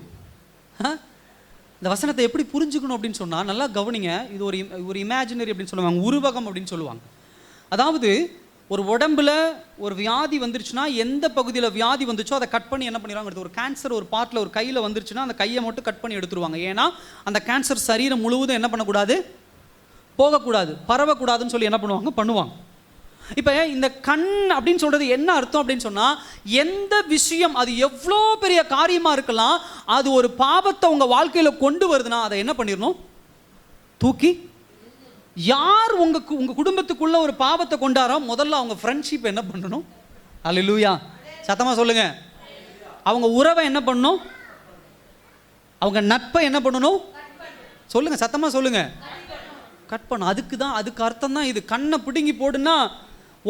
Speaker 1: இந்த வசனத்தை எப்படி புரிஞ்சுக்கணும் அப்படின்னு சொன்னால், நல்லா கவனிங்க. இது ஒரு இமேஜினரி அப்படின்னு சொல்லுவாங்க, உருவகம் அப்படின்னு சொல்லுவாங்க. அதாவது ஒரு உடம்புல ஒரு வியாதி வந்துருச்சுன்னா, எந்த பகுதியில் வியாதி வந்துச்சோ அதை கட் பண்ணி என்ன பண்ணிடுவாங்க, ஒரு கேன்சர் ஒரு பார்ட்டில் ஒரு கையில் வந்துருச்சுன்னா அந்த கையை மட்டும் கட் பண்ணி எடுத்துருவாங்க. ஏன்னா அந்த கேன்சர் சரீரம் முழுவதும் என்ன பண்ணக்கூடாது, போகக்கூடாது, பரவக்கூடாதுன்னு சொல்லி என்ன பண்ணுவாங்க. இப்போ இந்த கண் அப்படின்னு சொல்றது என்ன அர்த்தம் அப்படின்னு சொன்னால், எந்த விஷயம் அது எவ்வளோ பெரிய காரியமாக இருக்கலாம், அது ஒரு பாவத்தை உங்கள் வாழ்க்கையில் கொண்டு வருதுன்னா அதை என்ன பண்ணிடணும், தூக்கி. யார் உங்கள் குடும்பத்துக்குள்ள ஒரு பாவத்தை கொண்டாரோ முதல்ல அவங்க ஃப்ரெண்ட்ஷிப் என்ன பண்ணணும்? அல்லேலூயா. சத்தமாக சொல்லுங்க. அவங்க உறவை என்ன பண்ணணும்? அவங்க நட்பை என்ன பண்ணணும்? சொல்லுங்க, சத்தமாக சொல்லுங்க. கட் பண்ணும். அதுக்கு அர்த்தம் தான் இது. கண்ணை பிடுங்கி போடுன்னா,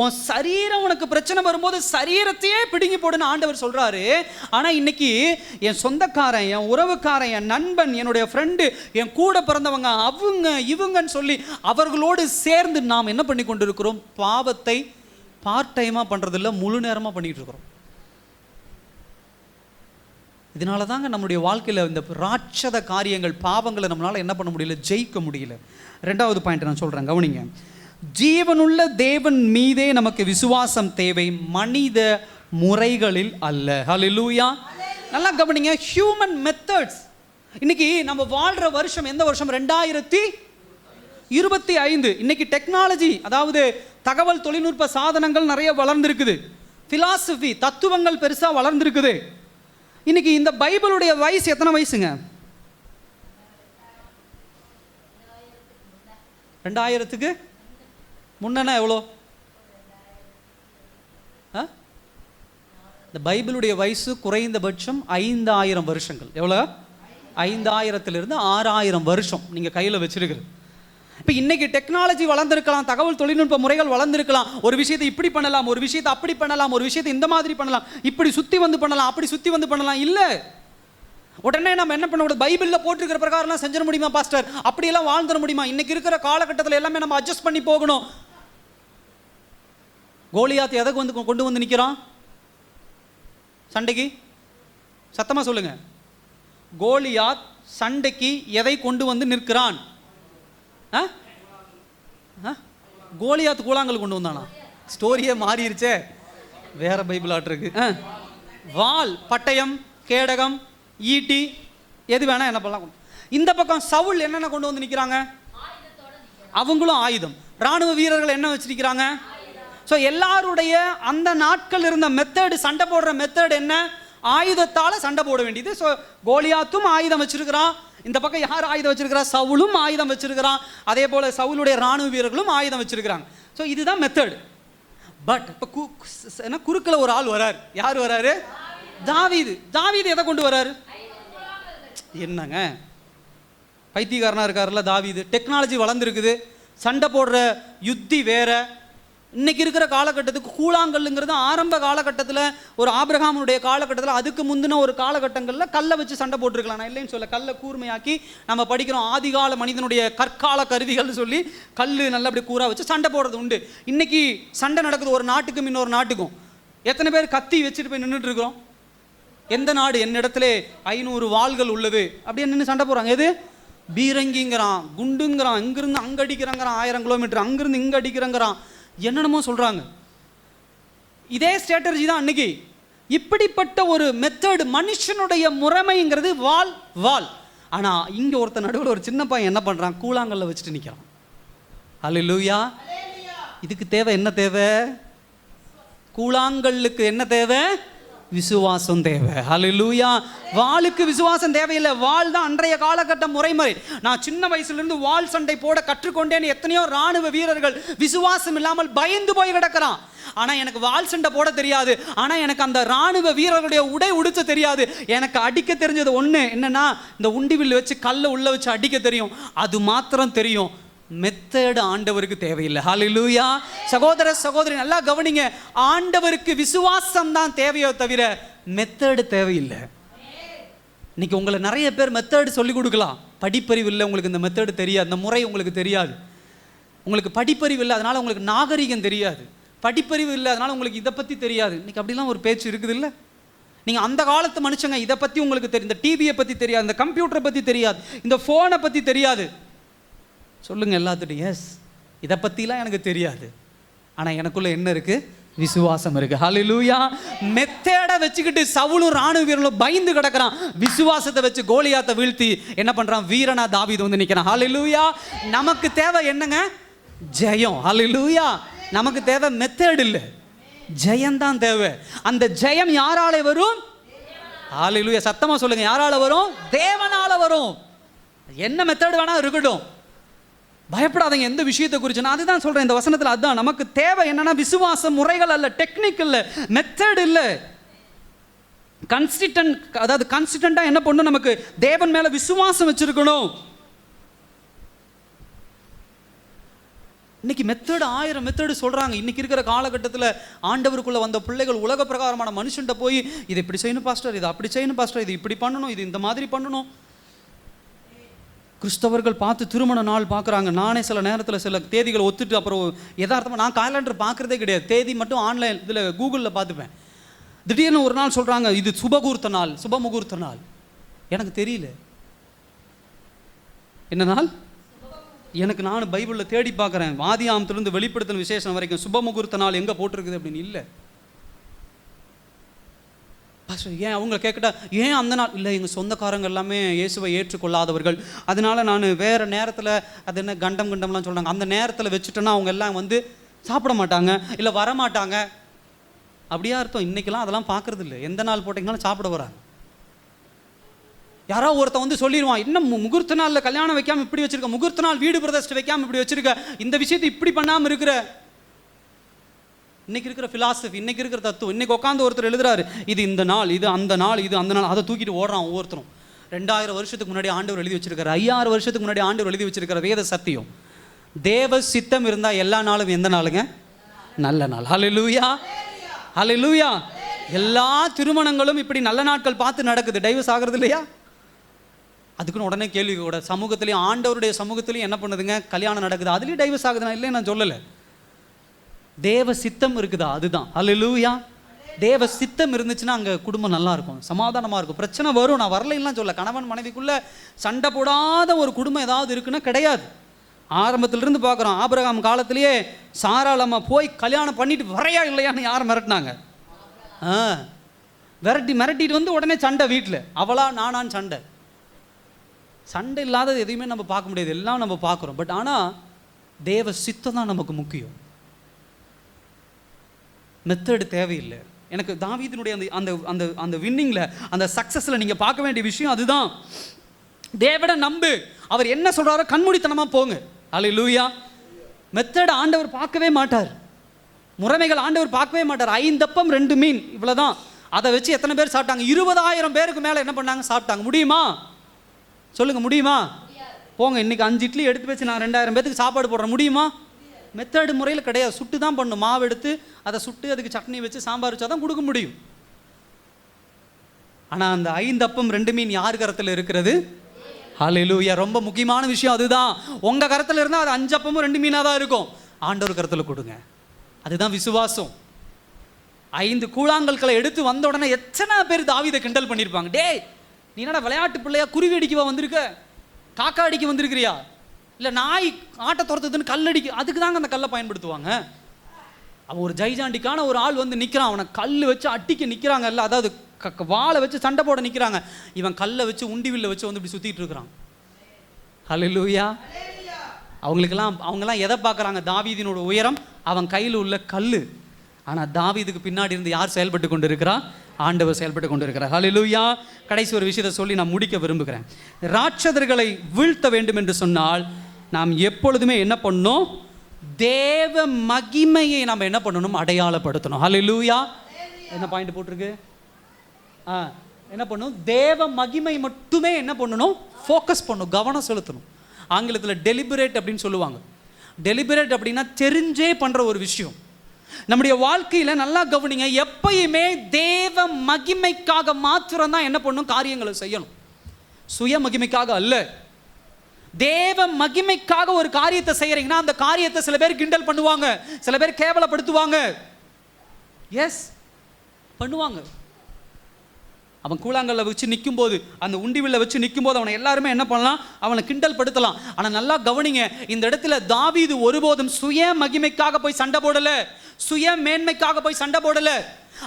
Speaker 1: உன் சரீரம் உனக்கு பிரச்சனை வரும்போது சரீரத்தையே பிடுங்கி போடுன்னு ஆண்டவர் சொல்றாரு. ஆனால் இன்னைக்கு என் சொந்தக்காரன், என் உறவுக்காரன், என் நண்பன், என்னுடைய ஃப்ரெண்டு, என் கூட பிறந்தவங்க, அவங்க இவங்கன்னு சொல்லி அவர்களோடு சேர்ந்து நாம் என்ன பண்ணி கொண்டு இருக்கிறோம்? பாவத்தை பார்ட் டைமாக பண்ணுறதில்ல, முழு நேரமாக பண்ணிகிட்டு இருக்கிறோம். இதனால தாங்க நம்முடைய வாழ்க்கையில் இந்த ராட்சத காரியங்கள், பாவங்களை நம்மளால் என்ன பண்ண முடியல, ஜெயிக்க முடியல. 2வது பாயிண்ட் நான் சொல்கிறேன், கவனிங்க. ஜீவனுள்ள தேவன் மீதே நமக்கு விசுவாசம் தேவை, மனித முறைகளில் அல்ல. ஹல்லேலூயா. நல்லா கவனிங்க. Human methods. இன்னைக்கு நம்ம வாழ்கிற வருஷம் எந்த வருஷம்? 2025. இன்னைக்கு டெக்னாலஜி, அதாவது தகவல் தொழில்நுட்ப சாதனங்கள் நிறைய வளர்ந்துருக்குது. ஃபிலாசபி, தத்துவங்கள் பெருசாக வளர்ந்துருக்குது. இன்னைக்கு இந்த பைபிளுடைய வயசு எத்தனை வயசுங்க? 2000க்கு முன்னா எவ்வளோ? இந்த பைபிளுடைய வயசு குறைந்தபட்சம் 5000 வருஷங்கள். எவ்வளோ? 5000 6000 வருஷம் நீங்கள் கையில் வச்சிருக்கிறது. இப்போ இன்னைக்கு டெக்னாலஜி வளர்ந்துருக்கலாம், தகவல் தொழில்நுட்ப முறைகள் வளர்ந்துருக்கலாம். ஒரு விஷயத்தை இப்படி பண்ணலாம், ஒரு விஷயத்தை அப்படி பண்ணலாம், ஒரு விஷயத்தை இந்த மாதிரி பண்ணலாம், இப்படி சுற்றி வந்து பண்ணலாம், அப்படி சுற்றி வந்து பண்ணலாம். இல்லை, உடனே நம்ம என்ன பண்ண, பைபிளில் போட்டிருக்கிற பிரகாரம்லாம் செஞ்சிட முடியுமா பாஸ்டர்? அப்படியெல்லாம் வாழ்ந்துட முடியுமா? இன்னைக்கு இருக்கிற காலகட்டத்தில் எல்லாமே நம்ம அட்ஜஸ்ட் பண்ணி போகணும். கோலியாத் எதை கொண்டு வந்து நிற்கிறான் சண்டைக்கு? சத்தமாக சொல்லுங்க. கோலியாத் சண்டைக்கு எதை கொண்டு வந்து நிற்கிறான்? கோலியாத் கூழாங்கல் கொண்டு வந்தானா? ஸ்டோரியே மாறிடுச்சே, வேற பைபிள் ஆட்டிருக்கு. வாள், பட்டயம், கேடகம், ஈட்டி, எது வேணா என்ன பண்ணலாம். இந்த பக்கம் சவுல் என்னென்ன கொண்டு வந்து நிற்கிறாங்க? அவங்களும் ஆயுதம். ராணுவ வீரர்கள் என்ன வச்சிருக்கிறாங்க? ஸோ எல்லாருடைய அந்த நாட்கள் இருந்த மெத்தடு, சண்டை போடுற மெத்தட் என்ன? ஆயுதத்தால் சண்டை போட வேண்டியது. ஸோ கோலியாத்தும் ஆயுதம் வச்சிருக்கிறான், இந்த பக்கம் யார் ஆயுதம் வச்சிருக்கிறா? சவுலும் ஆயுதம் வச்சிருக்கிறான். அதே போல சவுலுடைய ராணுவ வீரர்களும் ஆயுதம் வச்சிருக்கிறாங்க. ஸோ இதுதான் மெத்தட். பட் இப்போ குறுக்கில் ஒரு ஆள் வராரு. யார் வராரு? தாவீது. தாவீது எதை கொண்டு வராரு? என்னங்க பைத்தியக்காரனா இருக்காருல்ல தாவீது. டெக்னாலஜி வளர்ந்துருக்குது, சண்டை போடுற யுத்தி வேற. இன்னைக்கு இருக்கிற காலகட்டத்துக்கு கூழாங்கல்லுங்கிறது ஆரம்ப காலகட்டத்தில், ஒரு ஆபிரகாமுடைய காலகட்டத்தில், அதுக்கு முந்தின ஒரு காலகட்டங்களில் கல்லை வச்சு சண்டை போட்டிருக்கலாம். நான் இல்லைன்னு சொல்ல, கல்லை கூர்மையாக்கி நம்ம படிக்கிறோம். ஆதிகால மனிதனுடைய கற்கால கருவிகள்னு சொல்லி கல் நல்லா அப்படி கூறா வச்சு சண்டை போடுறது உண்டு. இன்னைக்கு சண்டை நடக்குது ஒரு நாட்டுக்கும் இன்னொரு நாட்டுக்கும். எத்தனை பேர் கத்தி வச்சுட்டு போய் நின்றுட்டு இருக்கிறோம்? எந்த நாடு? என்னிடத்துல 500 வாள்கள் உள்ளது அப்படியே நின்று சண்டை போடுறாங்க. எது? பீரங்கிங்கிறான், குண்டுங்கிறான், இங்கிருந்து அங்கே அடிக்கிறாங்கிறான், 1000 கிலோமீட்டர் அங்கிருந்து இங்கே அடிக்கிறங்கிறான், என்னென்னமோ சொல்கிறாங்க. இதே ஸ்ட்ராட்டஜி தான் அன்னைக்கு. இப்படிப்பட்ட ஒரு மெத்தடு, மனுஷனுடைய முறைமைங்கிறது வால் வால். ஆனால் இங்கே ஒருத்தர் நடுவில் ஒரு சின்ன பையன் என்ன பண்ணுறான்? கூழாங்கல்ல வச்சுட்டு நிற்கிறான். அல்லேலூயா. இதுக்கு தேவை என்ன தேவை? கூழாங்கல்லுக்கு என்ன தேவை? விசுவாசம் தேவை. ஹல்லேலூயா. வாளுக்கு விசுவாசம் தேவையில்லை. வாள் தான் அன்றைய காலகட்ட முறைமை. நான் சின்ன வயசுலேருந்து வாள் சண்டை போட கற்றுக்கொண்டேன்னு எத்தனையோ ராணுவ வீரர்கள் விசுவாசம் இல்லாமல் பயந்து போய் கிடக்கிறான். ஆனால் எனக்கு வாள் சண்டை போட தெரியாது, ஆனால் எனக்கு அந்த ராணுவ வீரர்களுடைய உடை உடுத்த தெரியாது. எனக்கு அடிக்க தெரிஞ்சது ஒன்று என்னன்னா, இந்த உண்டிவில் வச்சு கல்லை உள்ள வச்சு அடிக்க தெரியும், அது மாத்திரம் தெரியும். மெத்தட் ஆண்டவருக்கு தேவையில்லை. ஹல்லேலூயா. சகோதர சகோதரி நல்லா கவனிங்க, ஆண்டவருக்கு விசுவாசம் தான் தேவையோ தவிர மெத்தடு தேவையில்லை. இன்னைக்கு உங்களை நிறைய பேர் மெத்தடு சொல்லி கொடுக்கலாம். படிப்பறிவு இல்லை, உங்களுக்கு இந்த மெத்தடு தெரியாது, இந்த முறை உங்களுக்கு தெரியாது. உங்களுக்கு படிப்பறிவு இல்லை, அதனால உங்களுக்கு நாகரிகம் தெரியாது. படிப்பறிவு இல்லை, அதனால உங்களுக்கு இதை பற்றி தெரியாது. இன்னைக்கு அப்படிலாம் ஒரு பேச்சு இருக்குது இல்லை? நீங்கள் அந்த காலத்து மனுஷங்க இதை பற்றி உங்களுக்கு தெரியும், இந்த டிவியை பற்றி தெரியாது, இந்த கம்ப்யூட்டரை பற்றி தெரியாது, இந்த ஃபோனை பற்றி தெரியாது. சொல்லுங்க எல்லாத்துட்டும், எஸ் இதை பற்றிலாம் எனக்கு தெரியாது, ஆனால் எனக்குள்ள என்ன இருக்கு? விசுவாசம் இருக்கு. ஹல்லேலூயா. மெத்தேடை வச்சுக்கிட்டு சவுலும் ராணுவ வீரர்களும் பயந்து கிடக்கிறான். விசுவாசத்தை வச்சு கோலியாத்தை வீழ்த்தி என்ன பண்றான்? வீரனா தாவீது வந்து நிற்கிறான். ஹல்லேலூயா. நமக்கு தேவை என்னங்க? ஜெயம். ஹல்லேலூயா. நமக்கு தேவை மெத்தேட் இல்லை, ஜெயம்தான் தேவை. அந்த ஜெயம் யாரால வரும்? ஹல்லேலூயா. சத்தமா சொல்லுங்க, யாரால வரும்? தேவனால வரும். என்ன மெத்தேட் வேணா இருக்கட்டும், பயப்படாதீங்க எந்த விஷயத்தை குறித்து. நான் அதுதான் சொல்றேன் இந்த வசனத்தில். அதுதான் நமக்கு தேவை. என்னன்னா விசுவாச முறைகள் அல்ல, டெக்னிக் இல்லை, மெத்தட் இல்லை, கன்சிஸ்டன்ட். அதாவது கன்சிஸ்டண்டா என்ன பண்ணணும்? நமக்கு தேவன் மேல விசுவாசம் வச்சிருக்கணும். இன்னைக்கு மெத்தடு 1000 மெத்தடு சொல்றாங்க. இன்னைக்கு இருக்கிற காலகட்டத்தில் ஆண்டவருக்குள்ள வந்த பிள்ளைகள் உலக பிரகாரமான மனுஷன்ட்ட போய் இது இப்படி செய்யணும் பாஸ்டர், இது அப்படி செய்யணும் பாஸ்டர், இது இப்படி பண்ணணும், இது இந்த மாதிரி பண்ணணும். கிறிஸ்தவர்கள் பார்த்து திருமண நாள் பார்க்குறாங்க. நானே சில நேரத்தில் சில தேதிகளை ஒத்துட்டு அப்புறம் யதார்த்தமாக நான் காலண்டர் பார்க்குறதே கிடையாது, தேதி மட்டும் ஆன்லைன் இதில் கூகுளில் பார்த்துப்பேன். திடீர்னு ஒரு நாள் சொல்கிறாங்க இது சுபமுகூர்த்த நாள், சுபமுகூர்த்த நாள். எனக்கு தெரியல என்ன நாள். எனக்கு நான் பைபிளில் தேடி பார்க்குறேன், ஆதியாகமத்திலிருந்து வெளிப்படுத்தின விசேஷம் வரைக்கும் சுபமுகூர்த்த நாள் எங்கே போட்டிருக்குது அப்படின்னு இல்லை. ஏன் அவங்க கேட்கட்டா, ஏன் அந்த நாள் இல்லை? எங்கள் சொந்தக்காரங்க எல்லாமே இயேசுவை ஏற்றுக்கொள்ளாதவர்கள், அதனால நான் வேறு நேரத்தில், அது என்ன கண்டம்லாம் சொல்கிறாங்க, அந்த நேரத்தில் வச்சுட்டேன்னா அவங்க எல்லாம் வந்து சாப்பிட மாட்டாங்க, இல்லை வரமாட்டாங்க. அப்படியா அர்த்தம்? இன்றைக்கெல்லாம் அதெல்லாம் பார்க்குறது இல்லை. எந்த நாள் போட்டிங்கனாலும் சாப்பிட வராங்க. யாரோ ஒருத்தன் வந்து சொல்லிடுவான், இன்னும் முகூர்த்த நாளில் கல்யாணம் வைக்காமல் இப்படி வச்சிருக்க, முகூர்த்த நாள் வீடு பிரதிஷ்டை வைக்காமல் இப்படி வச்சிருக்க, இந்த விஷயத்தை இப்படி பண்ணாமல் இருக்கிற. இன்னைக்கு இருக்கிற பிலாசபி, இன்னைக்கு இருக்கிற தத்துவம். இன்னைக்கு உட்காந்து ஒருத்தர் எழுதுறாரு, இது இந்த நாள், இது அந்த நாள், இது அந்த நாள், அதை தூக்கிட்டு ஓடுறான் ஒவ்வொருத்தரும். 2000 வருஷத்துக்கு முன்னாடி ஆண்டவர் எழுதி வச்சிருக்காரு, 5000 வருஷத்துக்கு முன்னாடி ஆண்டவர் எழுதி வச்சிருக்கிற வேத சத்தியம். தேவ சித்தம் இருந்தால் எல்லா நாளும் எந்த நாளுங்க? நல்ல நாள். ஹல்லேலூயா, ஹல்லேலூயா. எல்லா திருமணங்களும் இப்படி நல்ல நாட்கள் பார்த்து நடக்குது, டைவர்ஸ் ஆகிறது இல்லையா? அதுக்குன்னு உடனே கேள்வி கூட, சமூகத்திலையும் ஆண்டவருடைய சமூகத்திலையும் என்ன பண்ணுதுங்க? கல்யாணம் நடக்குது, அதுலேயும் டைவர்ஸ் ஆகுதுன்னா இல்லை நான் சொல்லலை. தேவ சித்தம் இருக்குதா, அதுதான். அல்லேலூயா. தேவ சித்தம் இருந்துச்சுன்னா அங்கே குடும்பம் நல்லா இருக்கும், சமாதானமாக இருக்கும். பிரச்சனை வரும், நான் வரலைன்னா சொல்ல. கணவன் மனைவிக்குள்ளே சண்டை போடாத ஒரு குடும்பம் ஏதாவது இருக்குன்னா கிடையாது. ஆரம்பத்திலிருந்து பார்க்குறோம். ஆபிரகாம் காலத்திலேயே சாராளம்மா போய் கல்யாணம் பண்ணிட்டு வரையா இல்லையான்னு யாரை மிரட்டினாங்க? மிரட்டிட்டு வந்து உடனே சண்டை வீட்டில். அவளா நானான்னு சண்டை. சண்டை இல்லாதது எதையுமே நம்ம பார்க்க முடியாது, எல்லாம் நம்ம பார்க்குறோம். பட் ஆனால் தேவ சித்தம் தான் நமக்கு முக்கியம். மெத்தடு தேவையில்லை. எனக்கு தாவீதினுடைய அந்த அந்த அந்த வின்னிங்கில், அந்த சக்ஸஸில் நீங்கள் பார்க்க வேண்டிய விஷயம் அதுதான். தேவனை நம்பு, அவர் என்ன சொல்கிறாரோ கண்மூடித்தனமாக போங்க. அல்லேலூயா. மெத்தட் ஆண்டவர் பார்க்கவே மாட்டார், முறைமைகள் ஆண்டவர் பார்க்கவே மாட்டார். 5 அப்பம் 2 மீன் இவ்வளோதான். அதை வச்சு எத்தனை பேர் சாப்பிட்டாங்க? 20,000 பேருக்கு மேலே என்ன பண்ணாங்க? சாப்பிட்டாங்க. முடியுமா? சொல்லுங்க, முடியுமா? போங்க, இன்னைக்கு 5 இட்லி எடுத்து வச்சு நான் 2000 பேருக்கு சாப்பாடு போடுறேன், முடியுமா? மெத்தடு முறையில் கிடையாது. சுட்டு தான் பண்ணணும். மாவு எடுத்து அதை சுட்டு அதுக்கு சட்னி வச்சு சாம்பார் வச்சா தான் கொடுக்க முடியும். ஆனால் அந்த 5 அப்பம் 2 மீன் யார் கரத்தில் இருக்கிறது? ஹல்லேலூயா. ரொம்ப முக்கியமான விஷயம் அதுதான். உங்கள் கரத்தில் இருந்தால் அது 5 அப்பமும் 2 மீனாக தான் இருக்கும். ஆண்டவர் கரத்தில் கொடுங்க. அதுதான் விசுவாசம். 5 கூழாங்கற்களை எடுத்து வந்த உடனே எத்தனை பேர் தாவீதை கிண்டல் பண்ணியிருப்பாங்க. டேய், நீ என்னடா விளையாட்டு பிள்ளையா, குருவி அடிக்கவா வந்திருக்க, காக்கா அடிக்க வந்திருக்கிறியா, இல்லை நாய் ஆட்டை துரத்துதுன்னு கல் அடிக்க? அதுக்கு தாங்க அந்த கல்லை பயன்படுத்துவாங்க. அவன் ஒரு ஜெய்ஜாண்டிக்கான ஒரு ஆள் வந்து நிற்கிறான், அவனை கல் வச்சு அட்டிக்க நிற்கிறாங்க. இல்லை, அதாவது வாழை வச்சு சண்டை போட நிற்கிறாங்க. இவன் கல்லை வச்சு உண்டிவில்லை வச்சு வந்து இப்படி சுற்றிட்டு இருக்கிறான். ஹல்லேலூயா. அவங்கெல்லாம் எதை பார்க்குறாங்க? தாவீதினோட உயரம், அவன் கையில் உள்ள கல். ஆனால் தாவீதுக்கு பின்னாடி இருந்து யார் செயல்பட்டு கொண்டு இருக்கிறா? ஆண்டவர் செயல்பட்டு கொண்டு இருக்கிறார். ஹல்லேலூயா. கடைசி ஒரு விஷயத்தை சொல்லி நான் முடிக்க விரும்புகிறேன். ராட்சதர்களை வீழ்த்த வேண்டும் என்று சொன்னால் நாம் எப்பொழுதுமே என்ன பண்ணணும்? தேவ மகிமையை நாம் என்ன பண்ணணும்? அடையாளப்படுத்தணும். ஹல்லேலூயா. என்ன பாயிண்ட் போட்டிருக்கு? என்ன பண்ணணும்? தேவ மகிமை மட்டுமே என்ன பண்ணணும்? ஃபோக்கஸ் பண்ணணும், கவனம் செலுத்தணும். ஆங்கிலத்தில் டெலிபரேட் அப்படின்னு சொல்லுவாங்க. டெலிபரேட் அப்படின்னா தெரிஞ்சே பண்ணுற ஒரு விஷயம். நம்முடைய வாழ்க்கையில் நல்லா கவனிங்க, எப்பயுமே தேவ மகிமைக்காக மாத்திரம் தான் என்ன பண்ணணும்? காரியங்களை செய்யணும். சுய மகிமைக்காக அல்ல. தேவ மகிமைக்காக ஒரு காரியத்தை செய்யறீங்கன்னா அந்த காரியத்தை சில பேர் கிண்டல் பண்ணுவாங்க, சில பேர் கேவலப்படுத்துவாங்க. எஸ், பண்ணுவாங்க. அவன் கூழாங்கல்ல வச்சு நிற்கும் போது, அந்த உண்டிவில்ல வச்சு நிற்கும் போது அவனை எல்லாருமே என்ன பண்ணலாம்? அவனை கிண்டல் படுத்தலாம். ஆனால் நல்லா கவனிங்க, இந்த இடத்துல தாவீது ஒருபோதும் சுய மகிமைக்காக போய் சண்டை போடல, சுய மேன்மைக்காக போய் சண்டை போடல.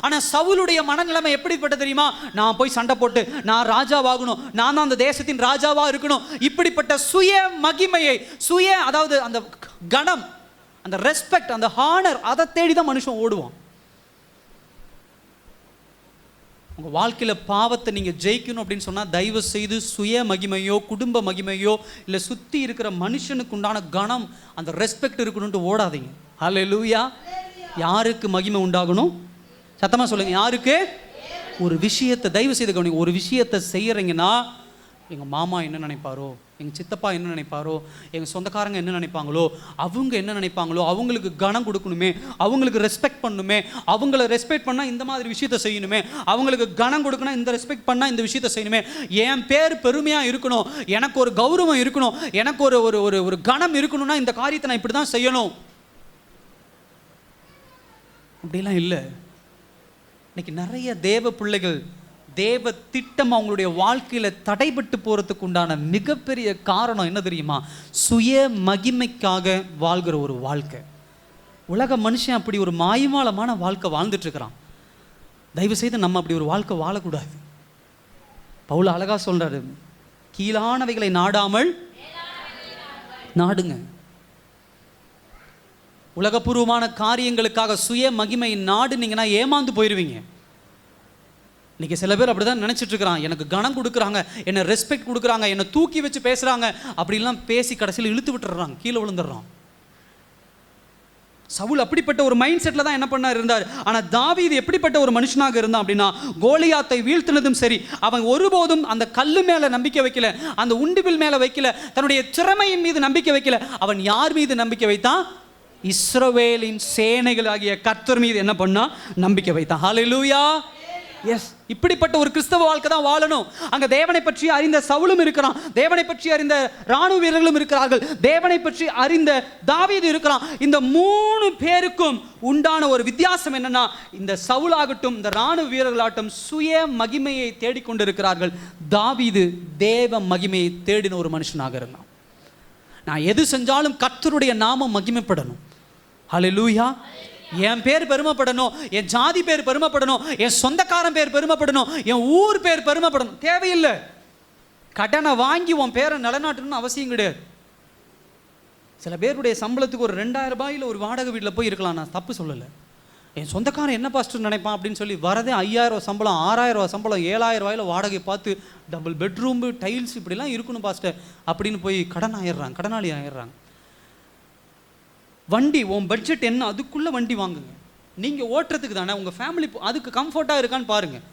Speaker 1: ஆனால் சவுலுடைய மனநிலைமை எப்படிப்பட்ட தெரியுமா? நான் போய் சண்டை போட்டு நான் ராஜாவாகணும், நான் தான் அந்த தேசத்தின் ராஜாவாக இருக்கணும், இப்படிப்பட்ட சுய மகிமையை, அதாவது அந்த கணம், அந்த ரெஸ்பெக்ட், அந்த ஹானர், அதை தேடி தான் மனுஷன் ஓடுவான். உங்கள் வாழ்க்கையில் பாவத்தை நீங்கள் ஜெயிக்கணும் அப்படின்னு சொன்னால் தயவு செய்து சுய மகிமையோ குடும்ப மகிமையோ இல்லை சுற்றி இருக்கிற மனுஷனுக்கு உண்டான கணம், அந்த ரெஸ்பெக்ட் இருக்கணும்ட்டு ஓடாதீங்க. ஹல்லேலூயா. யாருக்கு மகிமை உண்டாகணும்? சத்தமாக சொல்லுங்கள். யாருக்கு? ஒரு விஷயத்தை தயவு செய்து கவனிங்க. ஒரு விஷயத்தை செய்கிறீங்கன்னா, எங்கள் மாமா என்ன நினைப்பாரோ, எங்கள் சித்தப்பா என்ன நினைப்பாரோ, எங்கள் சொந்தக்காரங்க என்ன நினைப்பாங்களோ, அவங்க என்ன நினைப்பாங்களோ, அவங்களுக்கு கனம் கொடுக்கணுமே, அவங்களுக்கு ரெஸ்பெக்ட் பண்ணணுமே, அவங்கள ரெஸ்பெக்ட் பண்ணால் இந்த மாதிரி விஷயத்தை செய்யணுமே, அவங்களுக்கு கனம் கொடுக்கணும், இந்த ரெஸ்பெக்ட் பண்ணால் இந்த விஷயத்தை செய்யணுமே, என் பேர் பெருமையாக இருக்கணும், எனக்கு ஒரு கௌரவம் இருக்கணும், எனக்கு ஒரு ஒரு ஒரு கனம் இருக்கணும்னா இந்த காரியத்தை நான் இப்படி தான் செய்யணும். அப்படிலாம் இல்லை. இன்னைக்கு நிறைய தேவ பிள்ளைகள் தேவ திட்டம் அவங்களுடைய வாழ்க்கையில் தடைபட்டு போகிறதுக்கு உண்டான மிகப்பெரிய காரணம் என்ன தெரியுமா? சுய மகிமைக்காக வாழ்கிற ஒரு வாழ்க்கை. உலக மனுஷன் அப்படி ஒரு மாய்மாலமான வாழ்க்கை வாழ்ந்துட்டு இருக்கிறான். தயவு செய்து நம்ம அப்படி ஒரு வாழ்க்கை வாழக்கூடாது. பவுல் அழகா சொல்றாரு, கீழானவைகளை நாடாமல் நாடுங்க. உலகபூர்வமான காரியங்களுக்காக சுய மகிமை நாடுனீங்கன்னா ஏமாந்து போயிடுவீங்க. இன்றைக்கி சில பேர் அப்படி தான் நினச்சிட்டு இருக்கிறான். எனக்கு கனம் கொடுக்குறாங்க, என்னை ரெஸ்பெக்ட் கொடுக்குறாங்க, என்னை தூக்கி வச்சு பேசுகிறாங்க, அப்படிலாம் பேசி கடைசியில் இழுத்து விட்டுறாங்க, கீழே விழுந்துடுறான். சவுல் அப்படிப்பட்ட ஒரு மைண்ட் செட்டில் தான் என்ன பண்ண இருந்தார். ஆனால் தாவீது எப்படிப்பட்ட ஒரு மனுஷனாக இருந்தான் அப்படின்னா, கோலியாத்தை வீழ்த்தினதும் சரி, அவன் ஒருபோதும் அந்த கல்லு மேலே நம்பிக்கை வைக்கல, அந்த உண்டிவில் மேலே வைக்கல, தன்னுடைய திறமையின் மீது நம்பிக்கை வைக்கல. அவன் யார் மீது நம்பிக்கை வைத்தான்? இஸ்ரவேலின் சேனைகள் ஆகிய கர்த்தர் மீது என்ன பண்ணா? நம்பிக்கை வைத்தான். ஹல்லேலூயா. எஸ், இப்படிப்பட்ட ஒரு கிறிஸ்தவ வாழ்க்கை தான் வாழணும். அங்க தேவனை பற்றி அறிந்த சவுலும் இருக்கிறான், தேவனை பற்றி அறிந்த ராணுவ வீரர்களும் இருக்கிறார்கள், தேவனை பற்றி அறிந்த தாவீது இருக்கிறான். இந்த 3 பேருக்கும் உண்டான ஒரு வித்தியாசம் என்னன்னா, இந்த சவுலாகட்டும் இந்த ராணுவ வீரர்களாகட்டும் சுய மகிமையை தேடிக்கொண்டிருக்கிறார்கள். தாவீது தேவ மகிமையை தேடின ஒரு மனுஷனாக இருந்தான். நான் எது செஞ்சாலும் கர்த்தருடைய நாமம் மகிமைப்படணும். ஹல்லேலூயா. என் பேர் பெருமைப்படணும், என் ஜாதி பேர் பெருமைப்படணும், என் சொந்தக்காரன் பேர் பெருமைப்படணும், என் ஊர் பேர் பெருமைப்படணும். தேவையில்லை. கடனை வாங்கி உன் பேரை நிலநாட்டணும்னு அவசியம் கிடையாது. சில பேருடைய சம்பளத்துக்கு ஒரு 2000 ரூபாயில் ஒரு வாடகை வீட்டில் போய் இருக்கலாம், நான் தப்பு சொல்லலை. என் சொந்தக்காரன் என்ன பாஸ்டர் நினைப்பான் அப்படின்னு சொல்லி வரதே 5000 சம்பளம், 6000 சம்பளம், 7000 ரூபாயில் வாடகை பார்த்து டபுள் பெட்ரூம்பு, டைல்ஸ் இப்படிலாம் இருக்கணும் பாஸ்டர் அப்படின்னு போய் கடனாளி ஆயிடுறாங்க. வண்டி உன் பட்ஜெட் என்ன, அதுக்குள்ளே வண்டி வாங்குங்க. நீங்கள் ஓட்டுறதுக்கு தானே, உங்கள் ஃபேமிலி அதுக்கு கம்ஃபர்ட்டாக இருக்கான்னு பாருங்கள்.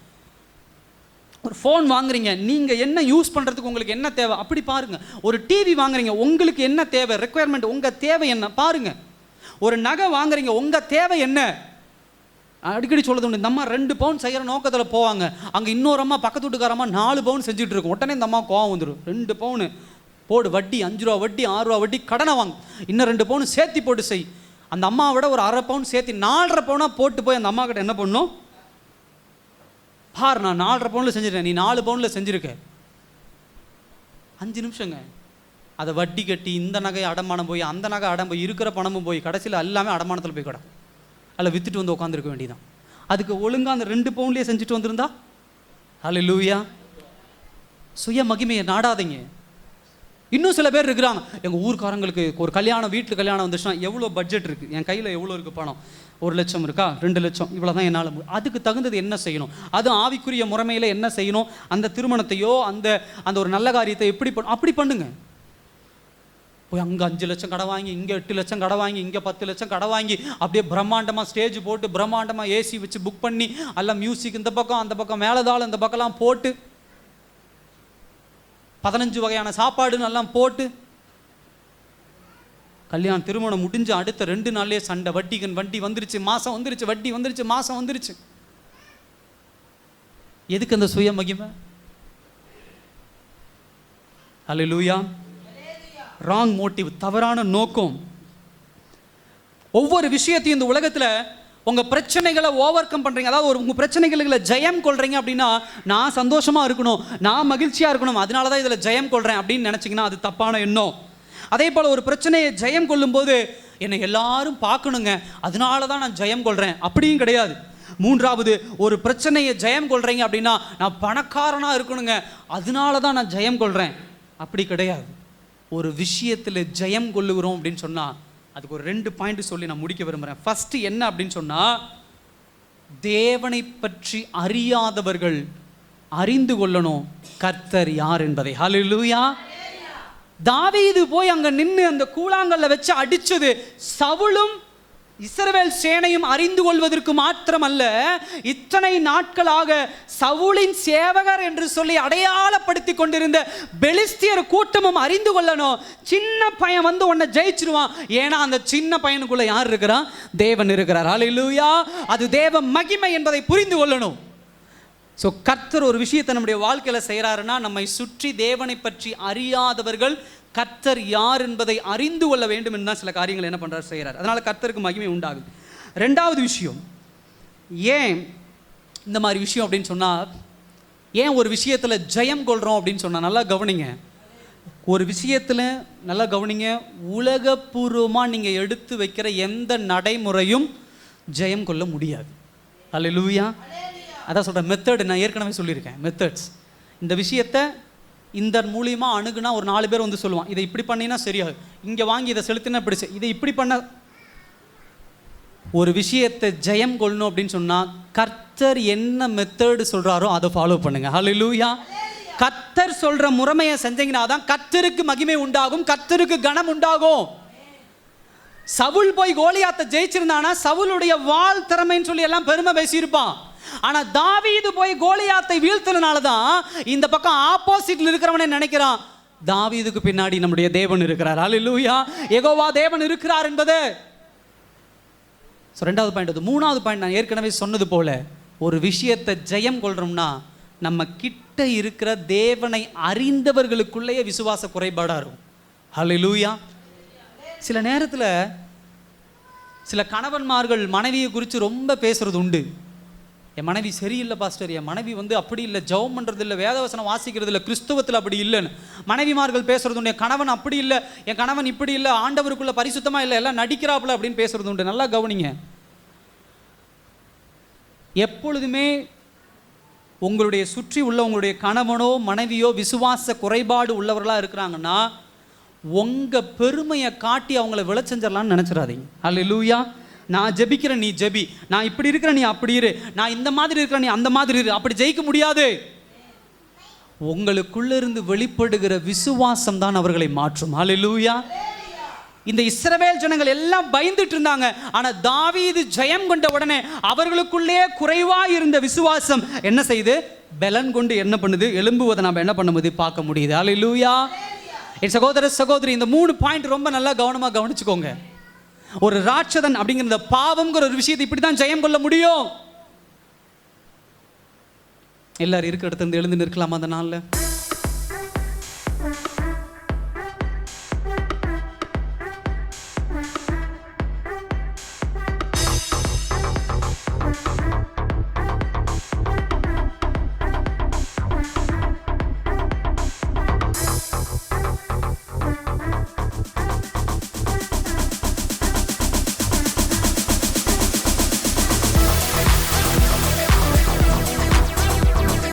Speaker 1: ஒரு ஃபோன் வாங்குறீங்க, நீங்கள் என்ன யூஸ் பண்ணுறதுக்கு உங்களுக்கு என்ன தேவை அப்படி பாருங்கள். ஒரு டிவி வாங்குறீங்க, உங்களுக்கு என்ன தேவை, ரெக்குயர்மெண்ட், உங்கள் தேவை என்ன பாருங்கள். ஒரு நகை வாங்குறீங்க, உங்கள் தேவை என்ன. அடிக்கடி சொல்லுது உண்டு, இந்த அம்மா 2 பவுன் செய்கிற நோக்கத்தில் போவாங்க, அங்கே இன்னொரு அம்மா பக்கத்து வீட்டுக்காரம்மா 4 பவுன் செஞ்சுட்டு இருக்கும். உடனே இந்த அம்மா கோவம் வந்துடும், 2 பவுனு போடு, வட்டி 5 ரூபா வட்டி, 6 ரூபா வட்டி, கடனை வாங்க, இன்னும் 2 பவுன் சேர்த்தி போட்டு செய். அந்த அம்மாவை விட ஒரு 1/2 பவுன் சேர்த்தி 4.5 பவுனாக போட்டு போய் அந்த அம்மா கிட்ட என்ன பண்ணும், பார் நான் 4.5 பவுனில் செஞ்சிருக்கேன், நீ 4 பவுனில் செஞ்சுருக்க. 5 நிமிஷங்க அதை வட்டி கட்டி இந்த நகை அடமானம் போய் அந்த நகை அடம் போய் இருக்கிற பணமும் போய் கடைசியில் எல்லாமே அடமானத்தில் போய் கிடக்கும். அதில் விற்றுட்டு வந்து உட்காந்துருக்க வேண்டியதான். அதுக்கு ஒழுங்காக அந்த 2 பவுன்லேயே செஞ்சுட்டு வந்திருந்தா. ஹல்லேலூயா. சுய மகிமையை நாடாதீங்க. இன்னும் சில பேர் இருக்கிறாங்க, எங்கள் ஊர்க்காரங்களுக்கு ஒரு கல்யாணம், வீட்டில் கல்யாணம் வந்துச்சுன்னா எவ்வளோ பட்ஜெட் இருக்குது, என் கையில் எவ்வளோ இருக்குது பணம், 1 லட்சம் இருக்கா, 2 லட்சம், இவ்வளோ தான் என்னால், அதுக்கு தகுந்தது என்ன செய்யணும், அது ஆவிக்குரிய முறைமையில் என்ன செய்யணும், அந்த திருமணத்தையோ அந்த ஒரு நல்ல காரியத்தை எப்படி அப்படி பண்ணுங்க. போய் அங்கே 5 லட்சம் கடை வாங்கி, இங்கே 8 லட்சம் கடை வாங்கி, இங்கே 10 லட்சம் கடை வாங்கி, அப்படியே பிரம்மாண்டமாக ஸ்டேஜ் போட்டு பிரம்மாண்டமாக ஏசி வச்சு புக் பண்ணி எல்லாம் மியூசிக் இந்த பக்கம் அந்த பக்கம் மேலதாளம் இந்த பக்கம்லாம் போட்டு 15 வகையான சாப்பாடுன்னு எல்லாம் போட்டு கல்யாணம் திருமணம் முடிஞ்சு அடுத்த 2 நாள்லேயே சண்டை, வட்டி வந்துருச்சு, மாதம் வந்துருச்சு, வட்டி வந்துருச்சு, மாதம் வந்துருச்சு. எதுக்கு அந்த சுய மகிமை? ஹல்லேலூயா. ராங் மோட்டிவ், தவறான நோக்கம். ஒவ்வொரு விஷயத்தையும் இந்த உலகத்தில் உங்கள் பிரச்சனைகளை ஓவர் கம் பண்ணுறீங்க, அதாவது உங்கள் பிரச்சனைகளை ஜெயம் கொள்றீங்க அப்படின்னா, நான் சந்தோஷமாக இருக்கணும், நான் மகிழ்ச்சியாக இருக்கணும், அதனால தான் இதில் ஜெயம் கொள்கிறேன் அப்படின்னு நினச்சிங்கன்னா அது தப்பான எண்ணம். அதே போல் ஒரு பிரச்சனையை ஜெயம் கொள்ளும்போது என்னை எல்லாரும் பார்க்கணுங்க, அதனால தான் நான் ஜெயம் கொள்கிறேன் அப்படியும் கிடையாது. 3வது, ஒரு பிரச்சனையை ஜெயம் கொள்கிறீங்க அப்படின்னா, நான் பணக்காரனாக இருக்கணுங்க, அதனால தான் நான் ஜெயம் கொள்கிறேன் அப்படி கிடையாது. ஒரு விஷயத்தில் ஜெயம் கொள்ளுகிறோம் அப்படின்னு சொன்னால் அதுக்கு ஒரு 2 பாயிண்ட் சொல்லி நான் முடிக்க விரும்புகிறேன். ஃபஸ்ட்டு என்ன அப்படின்னு சொன்னால், தேவனை பற்றி அறியாதவர்கள் அறிந்து கொள்ளணும் கர்த்தர் யார் என்பதை. ஹல்லேலூயா. தாவீது போய் அங்கே நின்று அந்த கூழாங்கல்ல வச்சு அடித்தது சவுலும் இஸ்ரவேல் சேனையும் அறிந்து கொள்வதற்கு மாத்திரமல்ல, இத்தனை நாட்களாக சவுலின் சேவகர் என்று சொல்லி அடையாளப்படுத்தி கொண்டிருந்த பெலிஸ்தியர் கூட்டமும் அறிந்து கொள்ளணும், சின்ன பையன் வந்து உன்னை ஜெயிச்சிருவான். ஏன்னா அந்த சின்ன பையனுக்குள்ள யார் இருக்கிறான்? தேவன் இருக்கிறார். ஹல்லேலூயா. அது தேவ மகிமை என்பதை புரிந்து கொள்ளணும். ஸோ கர்த்தர் ஒரு விஷயத்தை நம்முடைய வாழ்க்கையில் செய்கிறாருன்னா, நம்மை சுற்றி தேவனை பற்றி அறியாதவர்கள் கர்த்தர் யார் என்பதை அறிந்து கொள்ள வேண்டும் என்று தான் சில காரியங்கள் என்ன பண்ணுறாரு, செய்கிறார். அதனால் கர்த்தருக்கு மகிமை உண்டாகுது. 2வது விஷயம், ஏன் இந்த மாதிரி விஷயம் அப்படின்னு சொன்னால், ஏன் ஒரு விஷயத்தில் ஜெயம் கொள்கிறோம் அப்படின்னு சொன்னால், நல்லா கவனிங்க. ஒரு விஷயத்தில் நல்லா கவனிங்க, உலகப்பூர்வமாக நீங்கள் எடுத்து வைக்கிற எந்த நடைமுறையும் ஜெயம் கொள்ள முடியாது. ஹல்லேலூயா. அதான் சொல்கிறேன், மெத்தட் நான் ஏற்கனவே சொல்லியிருக்கேன். மெத்தட்ஸ், இந்த விஷயத்தை இந்த மூலியமாக அணுகுனா ஒரு 4 பேர் வந்து சொல்லுவான், இதை இப்படி பண்ணினா சரியாது, இங்கே வாங்கி இதை செலுத்தினா பிடிச்சி, இதை இப்படி பண்ண. ஒரு விஷயத்தை ஜெயம் கொள்ளணும் அப்படின்னு சொன்னால் கர்த்தர் என்ன மெத்தடு சொல்கிறாரோ அதை ஃபாலோ பண்ணுங்க. ஹல்லேலூயா. கர்த்தர் சொல்கிற முறைமையை செஞ்சீங்கன்னா தான் கர்த்தருக்கு மகிமை உண்டாகும், கர்த்தருக்கு கனம் உண்டாகும். சவுல் போய் கோலியாத்தை ஜெயிச்சிருந்தானா சவுலுடைய வாள் திறமைன்னு சொல்லி எல்லாம் பெருமை பேசியிருப்பான். ஆனா தாவீது போய் கோலியாத்தை வீழ்த்தினால தான் இந்த பக்கம் ஆப்போசிட்ல இருக்கிறவனே நினைக்கிறான், தாவீதுக்கு பின்னாடி நம்முடைய தேவன் இருக்கிறார். ஹல்லேலூயா. யெகோவா தேவன் இருக்கிறார் என்பது 2வது பாயிண்ட். 3வது பாயிண்ட், நான் ஏற்கனவே சொன்னது போல, ஒரு விஷயத்தை ஜெயம் கொள்றோம்னா நம்ம கிட்ட இருக்கிற தேவனை அறிந்தவர்களுக்குள்ளேயே விசுவாச குறைபாடாக இருக்கும். ஹல்லேலூயா. சில நேரத்தில் சில கணவன்மார்கள் மனைவியை குறித்து ரொம்ப பேசுறது உண்டு. என் மனைவி சரியில்லை பாஸ்டர், என் மனைவி அப்படி இல்லை, ஜெபம் பண்ணுறது இல்லை, வேதவசனம் வாசிக்கிறது இல்லை, கிறிஸ்துவத்தில் அப்படி இல்லைன்னு மனைவிமார்கள் பேசுறது உண்டு. என் கணவன் அப்படி இல்லை, என் கணவன் இப்படி இல்லை, ஆண்டவருக்குள்ள பரிசுத்தமாக இல்லை, எல்லாம் நடிக்கிறாப்புல அப்படின்னு பேசுறது உண்டு. நல்லா கவனிங்க. எப்பொழுதுமே உங்களுடைய சுற்றி உள்ள உங்களுடைய கணவனோ மனைவியோ விசுவாச குறைபாடு உள்ளவர்களாக இருக்கிறாங்கன்னா உங்கள் பெருமையை காட்டி அவங்கள விளைச்செஞ்சிடலான்னு நினச்சிடாதீங்க. ஹல்லேலூயா. நான் ஜெபிக்கிறேன், நீ ஜெபி, நான் இப்படி இருக்கிறேன், நீ அப்படி இரு, நான் இந்த மாதிரி இருக்கிறேன், நீ அந்த மாதிரி இரு, அப்படி ஜெயிக்க முடியாது. உங்களுக்குள்ளிருந்து வெளிப்படுகிற விசுவாசம் தான் அவர்களை மாற்றும். ஹல்லேலூயா. இந்த இஸ்ரவேல் ஜனங்கள் எல்லாம் பயந்துட்டு இருந்தாங்க. ஆனா தாவீது ஜெயம் கொண்ட உடனே அவர்களுக்குள்ளே குறைவா இருந்த விசுவாசம் என்ன செய்து பலன் கொண்டு என்ன பண்ணுது, எழும்புவதை நாம் என்ன பண்ணுவது பார்க்க முடியுது. ஹல்லேலூயா. என் சகோதர சகோதரி, இந்த 3 பாயிண்ட் ரொம்ப நல்லா கவனமா கவனிச்சுக்கோங்க. ஒரு ராட்சதன் அப்படிங்கிற பாவம்ங்கிற ஒரு விஷயத்தை இப்படிதான் ஜெயம் கொள்ள முடியும். எல்லாரும் இருக்க இடத்துல எழுந்து நிற்கலாமா அந்த நாள்ல?